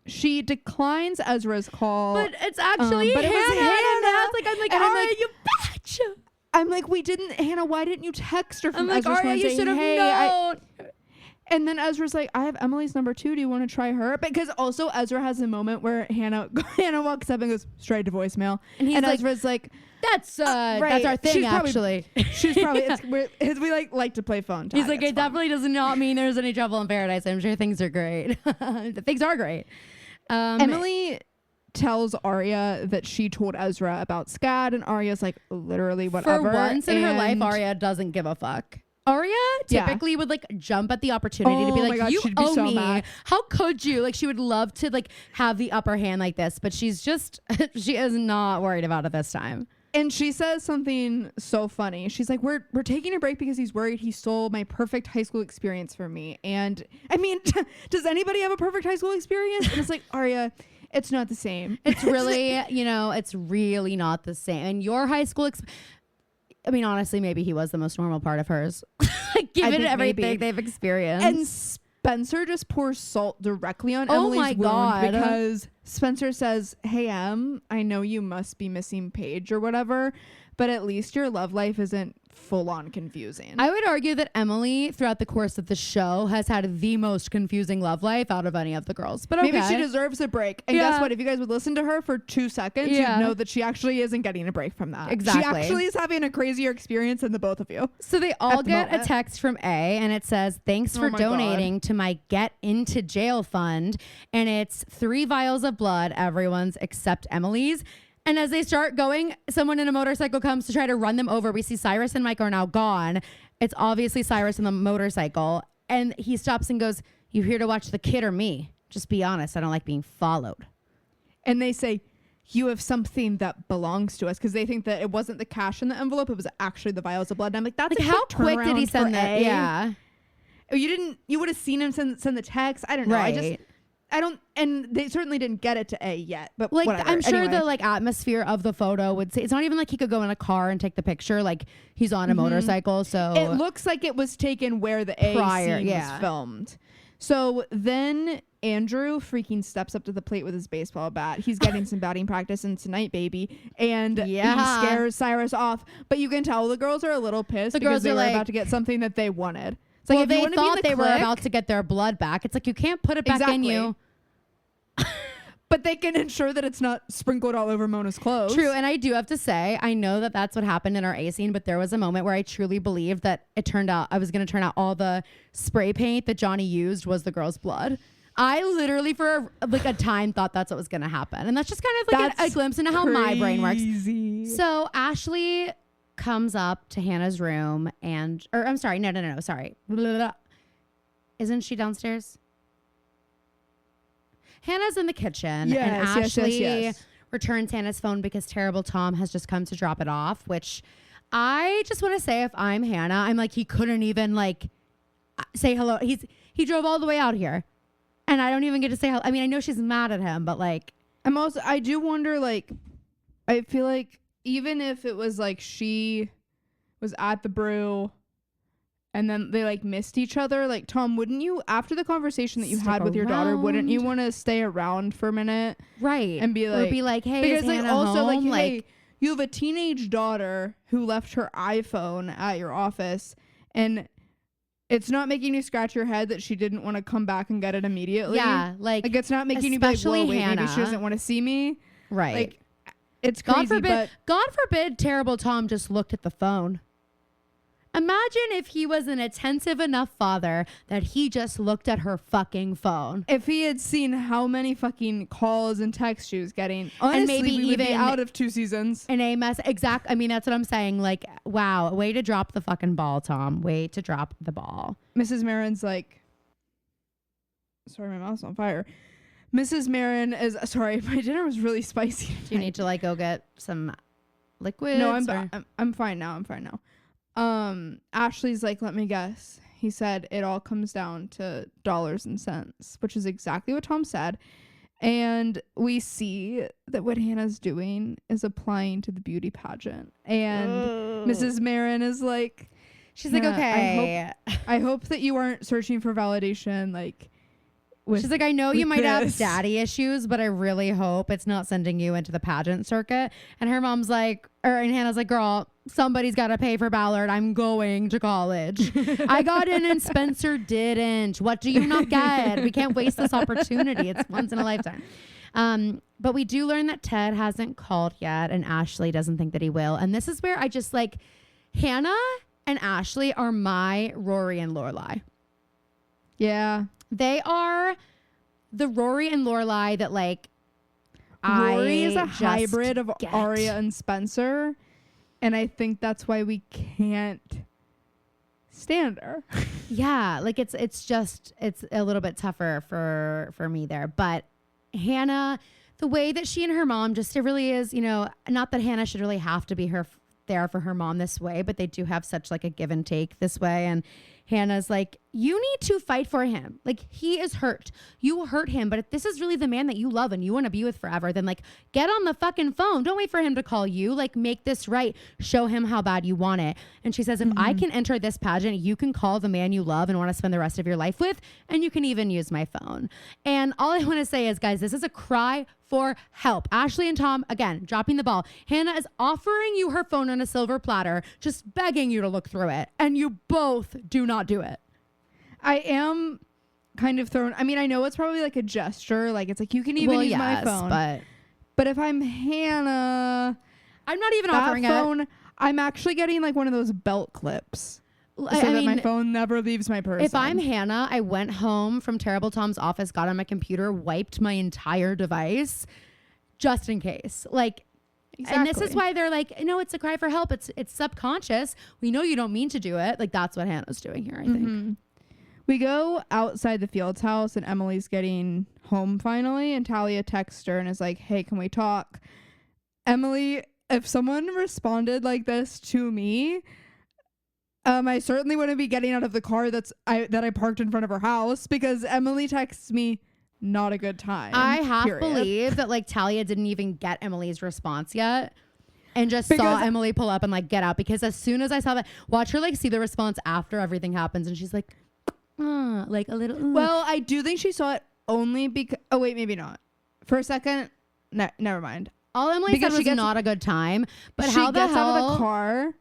She declines Ezra's call. But it's actually Hannah. I'm like, Aria, you bitch. I'm like, Hannah, why didn't you text her from Ezra's phone? I'm like, Aria, you should have known. And then Ezra's like, I have Emily's number 2. Do you want to try her? Because also Ezra has a moment where Hannah walks up and goes straight to voicemail. And he's like, Ezra's like, that's our thing, She's actually. She's probably, we like to play phone tag. He's like, it definitely does not mean there's any trouble in paradise. I'm sure things are great. Things are great. Emily tells Arya that she told Ezra about Scad, and Arya's like, literally whatever. For once in her life, Arya doesn't give a fuck. Arya typically would like jump at the opportunity to be like, God, you owe me. Mad. How could you? Like, she would love to like have the upper hand like this, but she's just, she is not worried about it this time. And she says something so funny. She's like, we're taking a break because he's worried he stole my perfect high school experience from me. And I mean, does anybody have a perfect high school experience? And it's like, Arya, it's not the same. It's really, it's really not the same. And your high school I mean, honestly, maybe he was the most normal part of hers. Given everything they've experienced. And Spencer just pours salt directly on Emily's wound because Spencer says, hey, I know you must be missing Paige or whatever, but at least your love life isn't full on confusing. I would argue that Emily, throughout the course of the show, has had the most confusing love life out of any of the girls. But okay. Maybe she deserves a break. And guess what? If you guys would listen to her for 2 seconds, you'd know that she actually isn't getting a break from that. Exactly. She actually is having a crazier experience than the both of you. So they all get a text from A, and it says, thanks for donating to my Get Into Jail fund. And it's 3 vials of blood, everyone's except Emily's. And as they start going, someone in a motorcycle comes to try to run them over. We see Cyrus and Mike are now gone. It's obviously Cyrus in the motorcycle. And he stops and goes, you here to watch the kid or me? Just be honest. I don't like being followed. And they say, you have something that belongs to us. Because they think that it wasn't the cash in the envelope. It was actually the vials of blood. And I'm like, that's like, how quick did he send that? Yeah. You would have seen him send the text. I don't know. Right. And they certainly didn't get it to A yet, but like, whatever. I'm sure the like atmosphere of the photo would say, it's not even like he could go in a car and take the picture. Like, he's on a motorcycle. So it looks like it was taken where the A scene was filmed. So then Andrew freaking steps up to the plate with his baseball bat. He's getting some batting practice in tonight, baby. And he scares Cyrus off. But you can tell the girls are a little pissed because they were about to get something that they wanted. It's like, if they thought they were about to get their blood back. It's like, you can't put it back in you. But they can ensure that it's not sprinkled all over Mona's clothes. True. And I do have to say, I know that that's what happened in our A scene, but there was a moment where I truly believed that I was going to turn out all the spray paint that Johnny used was the girl's blood. I literally for a time thought that's what was going to happen. And that's just kind of like a glimpse into how my brain works. So Ashley comes up to Hannah's room I'm sorry. No. Sorry. Blah, blah, blah. Isn't she downstairs? Hannah's in the kitchen, and Ashley returns Hannah's phone because Terrible Tom has just come to drop it off, which I just want to say, if I'm Hannah, I'm like, he couldn't even like say hello. He drove all the way out here, and I don't even get to say hello. I mean, I know she's mad at him, but like, I do wonder, like, I feel like even if it was like she was at the brew and then they like missed each other, like, Tom, wouldn't you, after the conversation that you had with your daughter, wouldn't you want to stay around for a minute? Right. And be like, hey, because is like Hannah also home? like, hey, you have a teenage daughter who left her iPhone at your office, and it's not making you scratch your head that she didn't want to come back and get it immediately. Yeah, like it's not making you be like, whoa, wait, maybe she doesn't want to see me. Right. Like, it's crazy. God forbid Terrible Tom just looked at the phone. Imagine if he was an attentive enough father that he just looked at her fucking phone. If he had seen how many fucking calls and texts she was getting, honestly, and maybe we would be out of 2 seasons. And exact. I mean, that's what I'm saying. Like, wow, way to drop the fucking ball, Tom. Way to drop the ball. Mrs. Marin's like, sorry, my mouth's on fire. Mrs. Marin is sorry. My dinner was really spicy. Do you need to like go get some liquids? No, I'm fine now. Ashley's like, let me guess. He said it all comes down to dollars and cents, which is exactly what Tom said. And we see that what Hannah's doing is applying to the beauty pageant. And Mrs. Marin is like, she's like, okay. I hope that you aren't searching for validation. Like, with. She's like, I know you might have this. daddy issues, but I really hope it's not sending you into the pageant circuit. And her mom's like, and Hannah's like, girl, somebody's got to pay for Ballard. I'm going to college. I got in and Spencer didn't. What do you not get? We can't waste this opportunity. It's once in a lifetime. But we do learn that Ted hasn't called yet, and Ashley doesn't think that he will. And this is where I just like, Hannah and Ashley are my Rory and Lorelai. Yeah. They are the Rory and Lorelai that like Rory is a just hybrid of get. Arya and Spencer, and I think that's why we can't stand her. Yeah, like it's a little bit tougher for me there. But Hannah, the way that she and her mom just, it really is, you know, not that Hannah should really have to be there for her mom this way, but they do have such like a give and take this way. And Hannah's like, you need to fight for him. Like, he is hurt. You hurt him. But if this is really the man that you love and you want to be with forever, then like, get on the fucking phone. Don't wait for him to call you. Like, make this right. Show him how bad you want it. And she says, if I can enter this pageant, you can call the man you love and want to spend the rest of your life with, and you can even use my phone. And all I want to say is, guys, this is a cry for help. Ashley and Tom, again, dropping the ball. Hannah is offering you her phone on a silver platter, just begging you to look through it. And you both do not do it. I am kind of thrown. I mean, I know it's probably like a gesture. Like, it's like, you can even use my phone. But if I'm Hannah, I'm not even offering phone, it. I'm actually getting like one of those belt clips. So that my phone never leaves my person. If I'm Hannah, I went home from Terrible Tom's office, got on my computer, wiped my entire device, just in case. Like, exactly. And this is why they're like, no, it's a cry for help. It's subconscious. We know you don't mean to do it. Like, that's what Hannah's doing here, I think. We go outside the Fields house, and Emily's getting home finally, and Talia texts her and is like, hey, can we talk? Emily, if someone responded like this to me, I certainly wouldn't be getting out of the car that I parked in front of her house, because Emily texts me, not a good time. I half believe that like Talia didn't even get Emily's response yet, and just saw Emily pull up and like get out, because as soon as I saw that, watch her like see the response after everything happens, and she's like a little. Well, I do think she saw it only because. Oh wait, maybe not. For a second, never mind. All Emily said was not a good time. But how the hell out of the car?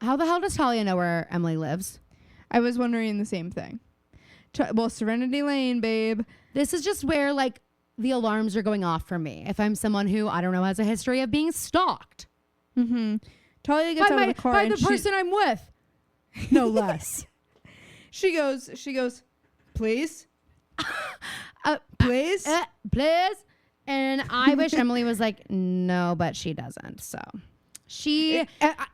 How the hell does Talia know where Emily lives? I was wondering the same thing. Well, Serenity Lane, babe. This is just where like the alarms are going off for me. If I'm someone who, I don't know, has a history of being stalked. Talia gets out of the car by the person I'm with. No less. She goes, please? Please? Please? And I wish Emily was like, no, but she doesn't. So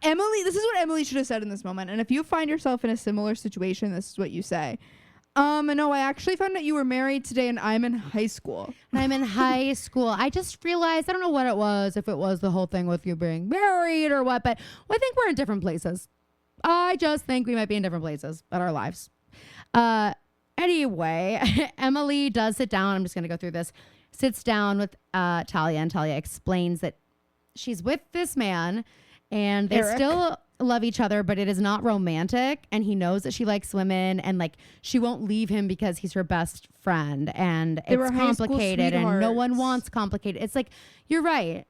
Emily, this is what Emily should have said in this moment. And if you find yourself in a similar situation, this is what you say. No, I actually found out you were married today, and I'm in high school. I'm in high school. I just realized, I don't know what it was, if it was the whole thing with you being married or what, but I think we're in different places. I just think we might be in different places in our lives. Anyway, Emily does sit down. I'm just going to go through this. Sits down with Talia, and Talia explains that she's with this man and they Eric. Still love each other, but it is not romantic. And he knows that she likes women, and like she won't leave him because he's her best friend. And it's complicated, and no one wants complicated. It's like, you're right.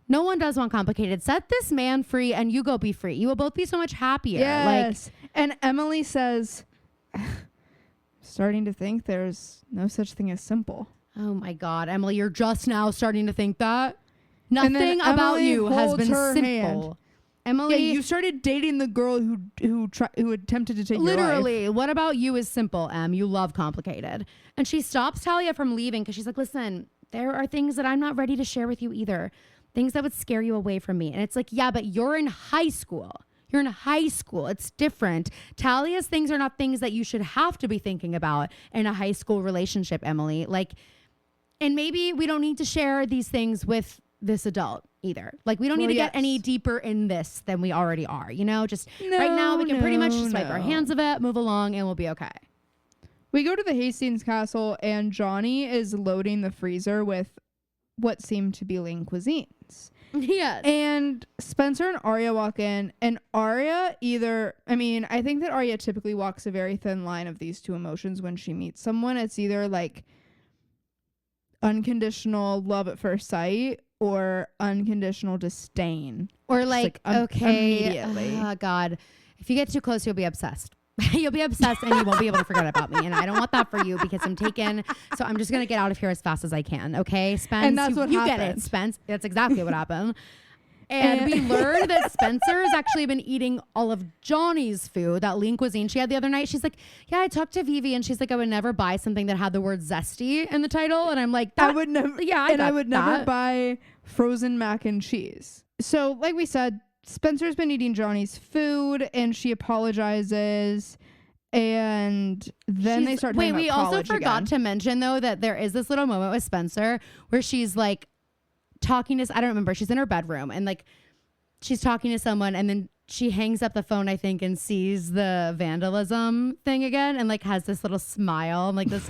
No one does want complicated. Set this man free and you go be free. You will both be so much happier. Yes. And Emily says, starting to think there's no such thing as simple. Oh my God, Emily, you're just now starting to think that? Nothing about you has been simple. Hand. Emily, you started dating the girl who attempted to take your life. Literally, what about you is simple, Em? You love complicated. And she stops Talia from leaving because she's like, listen, there are things that I'm not ready to share with you either. Things that would scare you away from me. And it's like, yeah, but you're in high school. You're in high school. It's different. Talia's things are not things that you should have to be thinking about in a high school relationship, Emily. Like, and maybe we don't need to share these things with this adult either. Like, we don't need to get any deeper in this than we already are, you know? Just right now, we can pretty much just wipe our hands of it, move along, and we'll be okay. We go to the Hastings Castle, and Johnny is loading the freezer with what seemed to be lean cuisines. Yes. And Spencer and Arya walk in, and Arya I think that Arya typically walks a very thin line of these two emotions when she meets someone. It's either like unconditional love at first sight or unconditional disdain. Or Just, like, immediately. Oh God, if you get too close, you'll be obsessed. You'll be obsessed and you won't be able to forget about me. And I don't want that for you because I'm taken. So I'm just going to get out of here as fast as I can. Okay, Spence? And that's what you happened. get it, Spence. That's exactly what happened. And we learned that Spencer has actually been eating all of Johnny's food, that lean cuisine she had the other night. She's like, yeah, I talked to Vivi and she's like, I would never buy something that had the word zesty in the title. And I'm like, I would never. Yeah, I would never buy frozen mac and cheese. So like we said, Spencer's been eating Johnny's food and she apologizes. And then they start talking about we also college forgot again. to mention though that there is this little moment with Spencer where she's like talking to, I don't remember, she's in her bedroom and like she's talking to someone and then she hangs up the phone, I think, and sees the vandalism thing again and like has this little smile and like this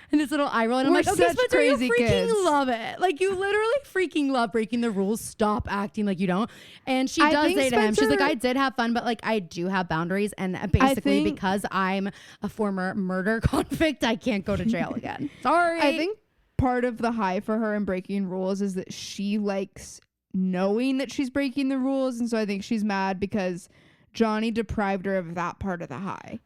and this little eye roll. And I'm We're like, okay, such Spencer, you crazy freaking kids. love it. Like you literally freaking love breaking the rules. Stop acting like you don't. And she I does think say to him, she's like, Spencer- I did have fun, but like I do have boundaries. And basically think- because I'm a former murder convict, I can't go to jail again. Sorry. I think part of the high for her in breaking rules is that she likes knowing that she's breaking the rules. And so I think she's mad because Johnny deprived her of that part of the high.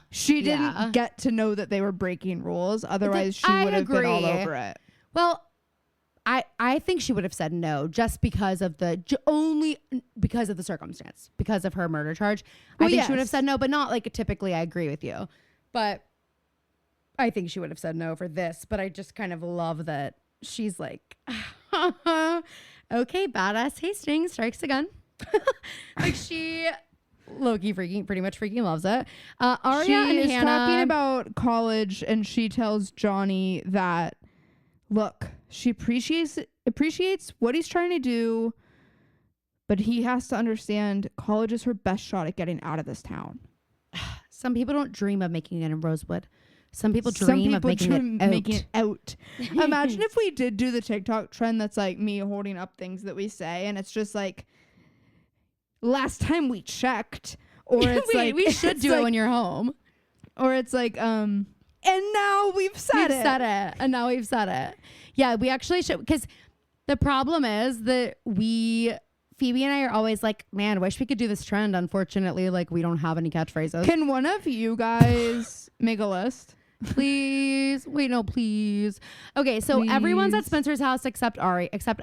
She didn't Yeah. get to know that they were breaking rules. Otherwise, she I would have been all agree. over it. Well, I think she would have said no just because of only because of the circumstance, because of her murder charge. Well, I think she would have yes. said no, but not like typically. I agree with you, but I think she would have said no for this. But I just kind of love that she's like, okay, badass Hastings strikes again. Like she low-key pretty much freaking loves it. Arya She and is Hannah talking about college, and she tells Johnny that, look, she appreciates what he's trying to do, but he has to understand college is her best shot at getting out of this town. Some people don't dream of making it in Rosewood. Some people dream of making it out. Imagine if we did do the TikTok trend that's like me holding up things that we say, and it's just like, last time we checked, or it's like we should do it like, when you're home. or it's like and now we've said it. And now we've said it. Yeah, we actually should, because the problem is that Phoebe and I are always like, man, wish we could do this trend. Unfortunately, like we don't have any catchphrases. Can one of you guys make a list? Please. Wait, no, please. Okay, so everyone's at Please. Spencer's house except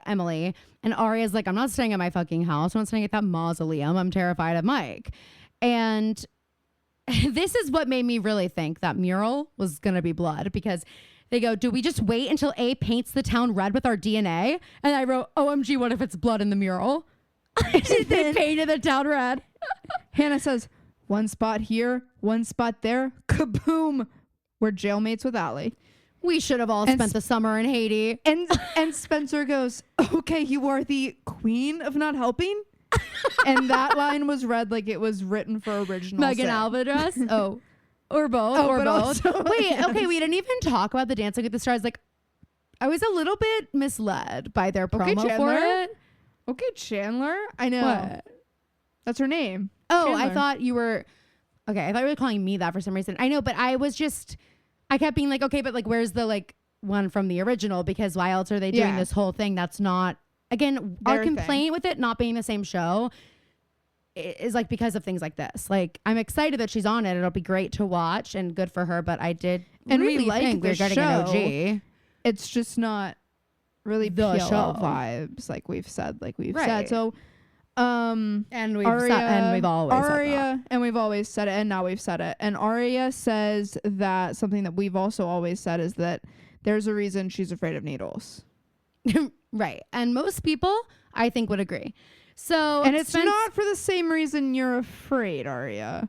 Emily. And Aria's like, I'm not staying at my fucking house. I'm not staying at that mausoleum. I'm terrified of Mike. And this is what made me really think that mural was going to be blood, because they go, do we just wait until A paints the town red with our DNA? And I wrote, OMG, what if it's blood in the mural? They painted the town red. Hannah says, one spot here, one spot there. Kaboom. We're jailmates with Allie. We should have all spent the summer in Haiti. And Spencer goes, okay, you are the queen of not helping? And that line was read like it was written for original Megan sin. Albatross. Oh. Or both. Oh, or but both. also- Wait, yes. okay, we didn't even talk about the Dancing with the Stars. Like, I was a little bit misled by their promo for Chandler. it. Okay, Chandler. I know. What? That's her name. Oh, Chandler. I thought you were... Okay, I thought you were calling me that for some reason. I know, but I kept being like, okay, but like, where's the like one from the original? Because why else are they doing Yeah. this whole thing that's not... Again, our Their complaint thing. with it not being the same show is like because of things like this. Like, I'm excited that she's on it. It'll be great to watch and good for her, but I did And we really like think the we're getting an show. OG. It's just not really The PLL show. vibes like we've said. Right. So And we've Arya, always said that. and we've always said it, and now we've said it. And Arya says that something that we've also always said is that there's a reason she's afraid of needles. Right. And most people, I think, would agree. So, And it's not for the same reason you're afraid, Arya.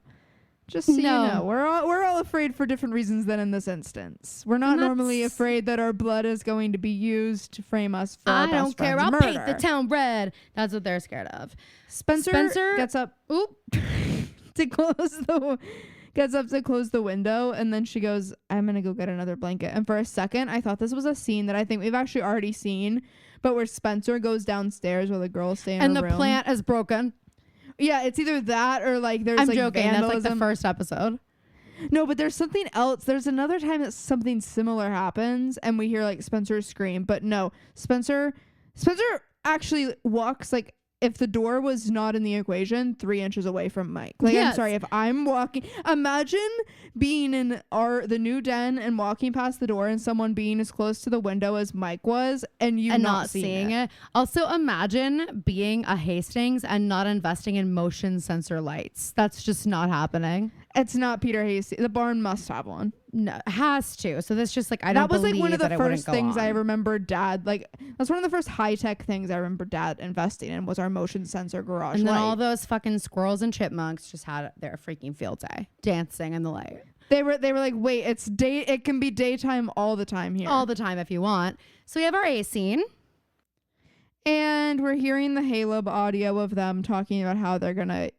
Just so you No. know, we're all afraid for different reasons than in this instance. We're not And normally that's- afraid that our blood is going to be used to frame us for our I best don't care. friend's I'll murder. paint the town red. That's what they're scared of. Spencer Spencer- gets up to gets up to close the window, and then she goes, I'm gonna go get another blanket. And for a second I thought this was a scene that I think we've actually already seen, but where Spencer goes downstairs while the girls stay in And her the room. plant is broken. Yeah, it's either that or like there's I'm like joking. vandalism. That's like the first episode. No, but there's something else. There's another time that something similar happens and we hear like Spencer scream. But no, Spencer actually walks like, if the door was not in the equation, 3 inches away from Mike. Like, Yes. I'm sorry, if I'm walking, imagine being in the new den and walking past the door and someone being as close to the window as Mike was and you And not seeing it. Also, imagine being a Hastings and not investing in motion sensor lights. That's just not happening. It's not Peter Hastings. The barn must have one. No, has to. So this just like I don't. That was like one of the that it wouldn't first go things I on. remember Dad, like that's one of the first high tech things I remember Dad investing in was our motion sensor garage And then light. all those fucking squirrels and chipmunks just had their freaking field day dancing in the light They were like, wait, it's day. It can be daytime all the time here. all the time if you want. So we have our A scene. And we're hearing the Haleb audio of them talking about how they're gonna,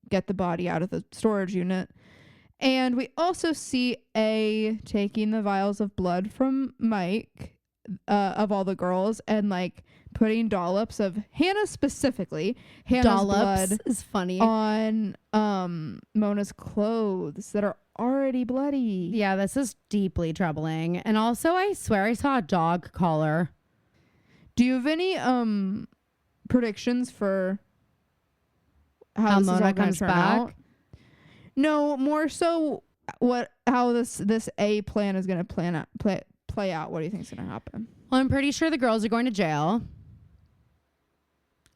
get the body out of the storage unit. And we also see A taking the vials of blood from Mike, of all the girls, and like putting dollops of Hannah specifically. Hannah's Dollops blood is funny. on Mona's clothes that are already bloody. Yeah, this is deeply troubling. And also, I swear I saw a dog collar. Do you have any predictions for how this is Mona all gonna comes turn back? out? No, more so how this A plan is gonna play out. What do you think is gonna happen? Well, I'm pretty sure the girls are going to jail.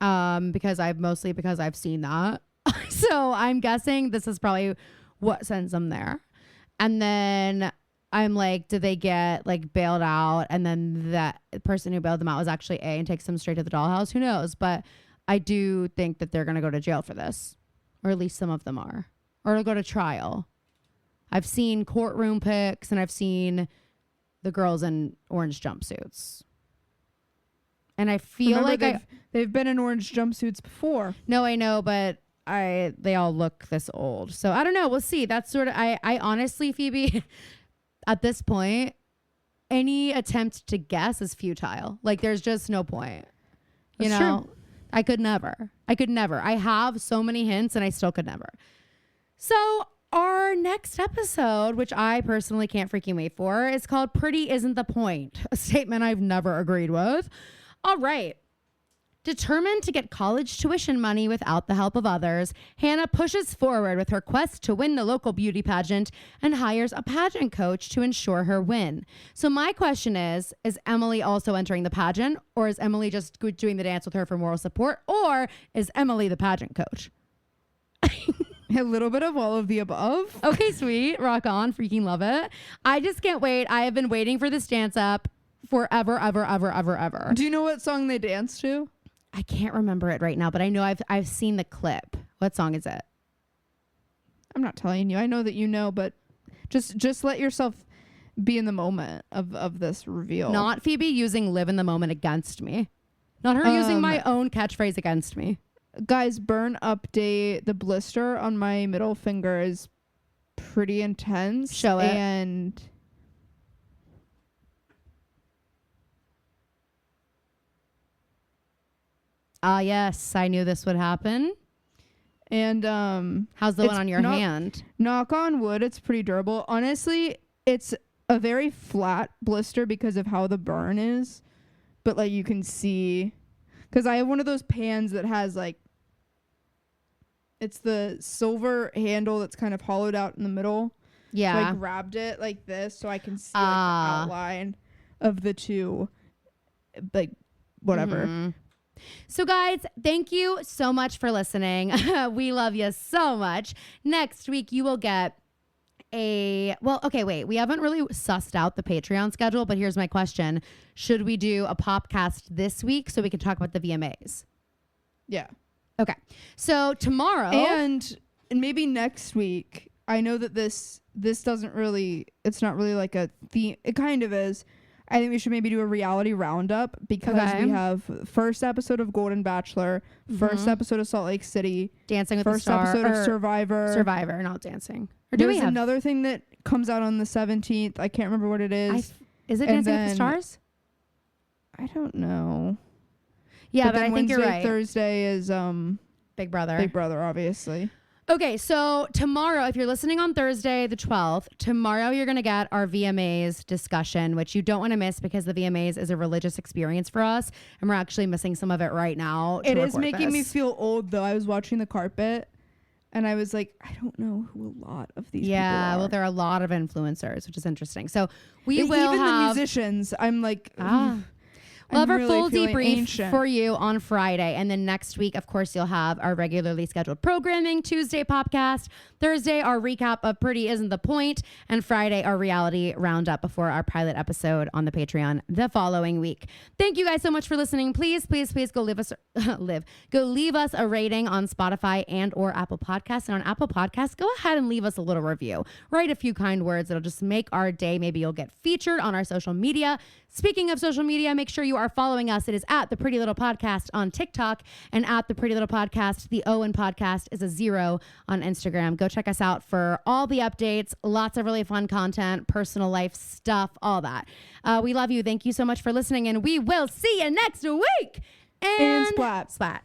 Because I've seen that. So I'm guessing this is probably what sends them there. And then I'm like, did they get like bailed out? And then that person who bailed them out was actually A and takes them straight to the dollhouse. Who knows? But I do think that they're going to go to jail for this, or at least some of them are, or to go to trial. I've seen courtroom pics and I've seen the girls in orange jumpsuits. And I feel Remember, like they've been in orange jumpsuits before. No, I know, but they all look this old. So I don't know. We'll see. That's sort of, I honestly, Phoebe, at this point, any attempt to guess is futile. Like there's just no point. You That's know, true. I could never. I have so many hints and I still could never. So our next episode, which I personally can't freaking wait for, is called Pretty Isn't the Point, a statement I've never agreed with. All right. Determined to get college tuition money without the help of others, Hannah pushes forward with her quest to win the local beauty pageant and hires a pageant coach to ensure her win. So my question is Emily also entering the pageant, or is Emily just doing the dance with her for moral support, or is Emily the pageant coach? A little bit of all of the above. Okay, sweet. Rock on. Freaking love it. I just can't wait. I have been waiting for this dance up forever, ever. Do you know what song they dance to? I can't remember it right now, but I know I've seen the clip. What song is it? I'm not telling you. I know that you know, but just let yourself be in the moment of this reveal. Not Phoebe using live in the moment against me. Not her using my own catchphrase against me. Guys, burn update. The blister on my middle finger is pretty intense. Show it. And Yes, I knew this would happen. And How's the one on your hand? knock on wood, it's pretty durable. Honestly, it's a very flat blister because of how the burn is. But like you can see, because I have one of those pans that has like, it's the silver handle that's kind of hollowed out in the middle. Yeah. So I grabbed it like this so I can see like, the outline of the two, like whatever. Mhm. So guys, thank you so much for listening. We love you so much. Next week you will get we haven't really sussed out the Patreon schedule, but here's my question. Should we do a popcast this week so we can talk about the VMAs? Yeah. Okay. So tomorrow And maybe next week, I know that this doesn't really, it's not really like a theme. It kind of is. I think we should maybe do a reality roundup because Okay. we have first episode of Golden Bachelor, first episode of Salt Lake City, Dancing with the first Stars. episode of Survivor. Survivor, not Dancing. Or do There's we have another thing that comes out on the 17th. I can't remember what it is. is it and Dancing with the then- Stars? I don't know. Yeah, but then I think Wednesday, you're right. Thursday is Big Brother. Big Brother, obviously. Okay, so tomorrow, if you're listening on Thursday, the 12th, tomorrow you're going to get our VMAs discussion, which you don't want to miss because the VMAs is a religious experience for us. And we're actually missing some of it right now. It is making me feel old, though. I was watching the carpet and I was like, I don't know who a lot of these people are. Well, there are a lot of influencers, which is interesting. So we And will even have... the musicians. I'm like... We'll have our really full feeling debrief ancient. for you on Friday. And then next week, of course, you'll have our regularly scheduled programming. Tuesday, Popcast. Thursday, our recap of Pretty Isn't the Point. And Friday, our reality roundup before our pilot episode on the Patreon the following week. Thank you guys so much for listening. Please, please, please go leave us a rating on Spotify and or Apple Podcasts. And on Apple Podcasts, go ahead and leave us a little review. Write a few kind words. It'll just make our day. Maybe you'll get featured on our social media. Speaking of social media, make sure you are following us. It is at The Pretty Little Podcast on TikTok and at The Pretty Little Podcast. The O in podcast is a 0 on Instagram. Go check us out for all the updates, lots of really fun content, personal life stuff, all that. We love you. Thank you so much for listening, and we will see you next week. And splat. Splat.